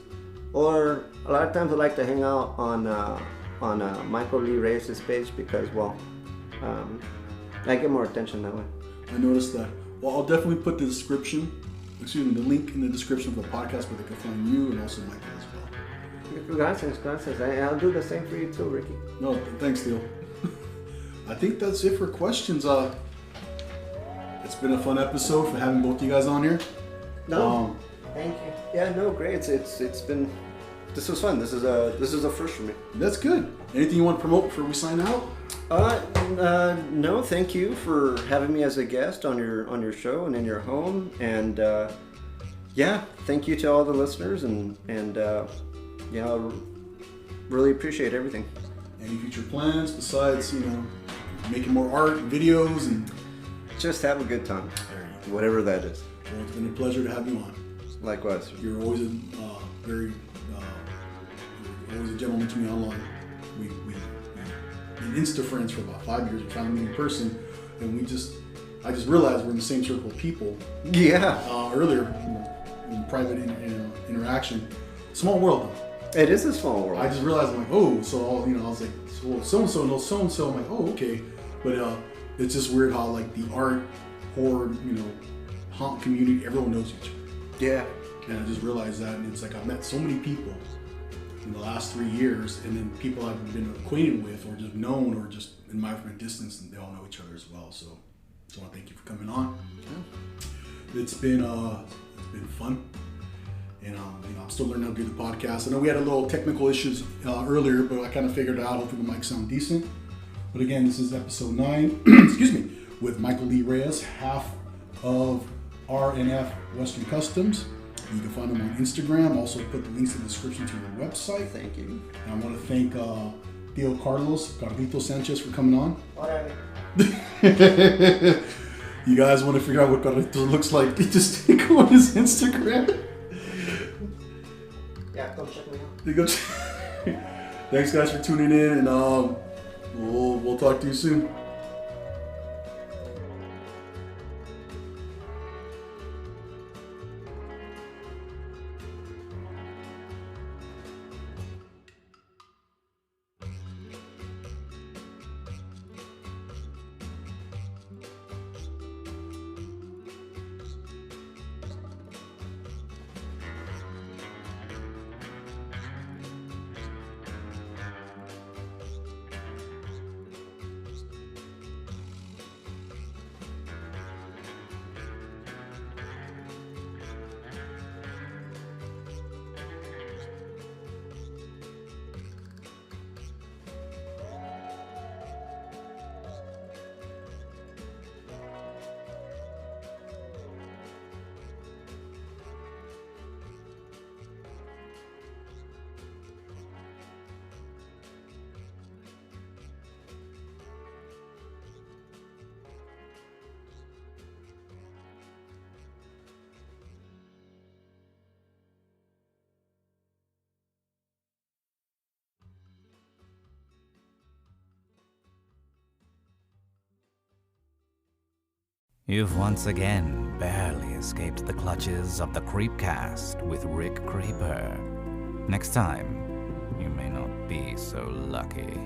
or a lot of times I like to hang out on Michael Lee Reyes' page because, well, I get more attention that way. I noticed that. Well, I'll definitely put the link in the description of the podcast where they can find you and also Michael as well. Gracias. I'll do the same for you too, Ricky. No, thanks, Theo. I think that's it for questions. It's been a fun episode for having both you guys on here. No, thank you. Yeah, no, great. It's been. This was fun. This is a first for me. That's good. Anything you want to promote before we sign out? No, thank you for having me as a guest on your show and in your home. And yeah, thank you to all the listeners and yeah, I really appreciate everything. Any future plans besides, making more art, videos, and just have a good time, whatever that is. Well, it's been a pleasure to have you on. Likewise. You're always a gentleman to me online. We've been Insta friends for about 5 years. We found me in person, and I just realized we're in the same circle of people. Yeah. Earlier, in private interaction. Small world, though. It is a small world. I just realized, I'm like, oh, so, I was like, so-and-so knows so-and-so. I'm like, oh, okay. But it's just weird how, like, the art, horror, haunt community, everyone knows each other. Yeah. And I just realized that, and it's like I've met so many people in the last 3 years, and then people I've been acquainted with or just known or just admired from a distance, and they all know each other as well. So I want to thank you for coming on. Yeah. It's been fun. And I'm still learning how to do the podcast. I know we had a little technical issues earlier, but I kind of figured it out. Hopefully the mic sound decent. But again, this is episode 9, excuse me, with Michael Lee Reyes, half of R&F Customs. You can find them on Instagram. Also put the links in the description to your website. Thank you. And I want to thank Carlos Sanchez for coming on. You guys want to figure out what Carlitos looks like? Just go on his Instagram. Yeah, come check me out. Big ups. Thanks, guys, for tuning in, and we'll talk to you soon. You've once again barely escaped the clutches of the Creepcast with Rick Creeper. Next time, you may not be so lucky.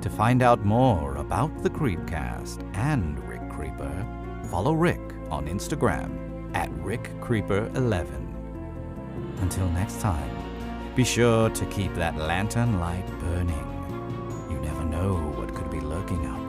To find out more about the Creepcast and Rick Creeper, follow Rick on Instagram at RickCreeper11. Until next time, be sure to keep that lantern light burning. You never know what could be lurking out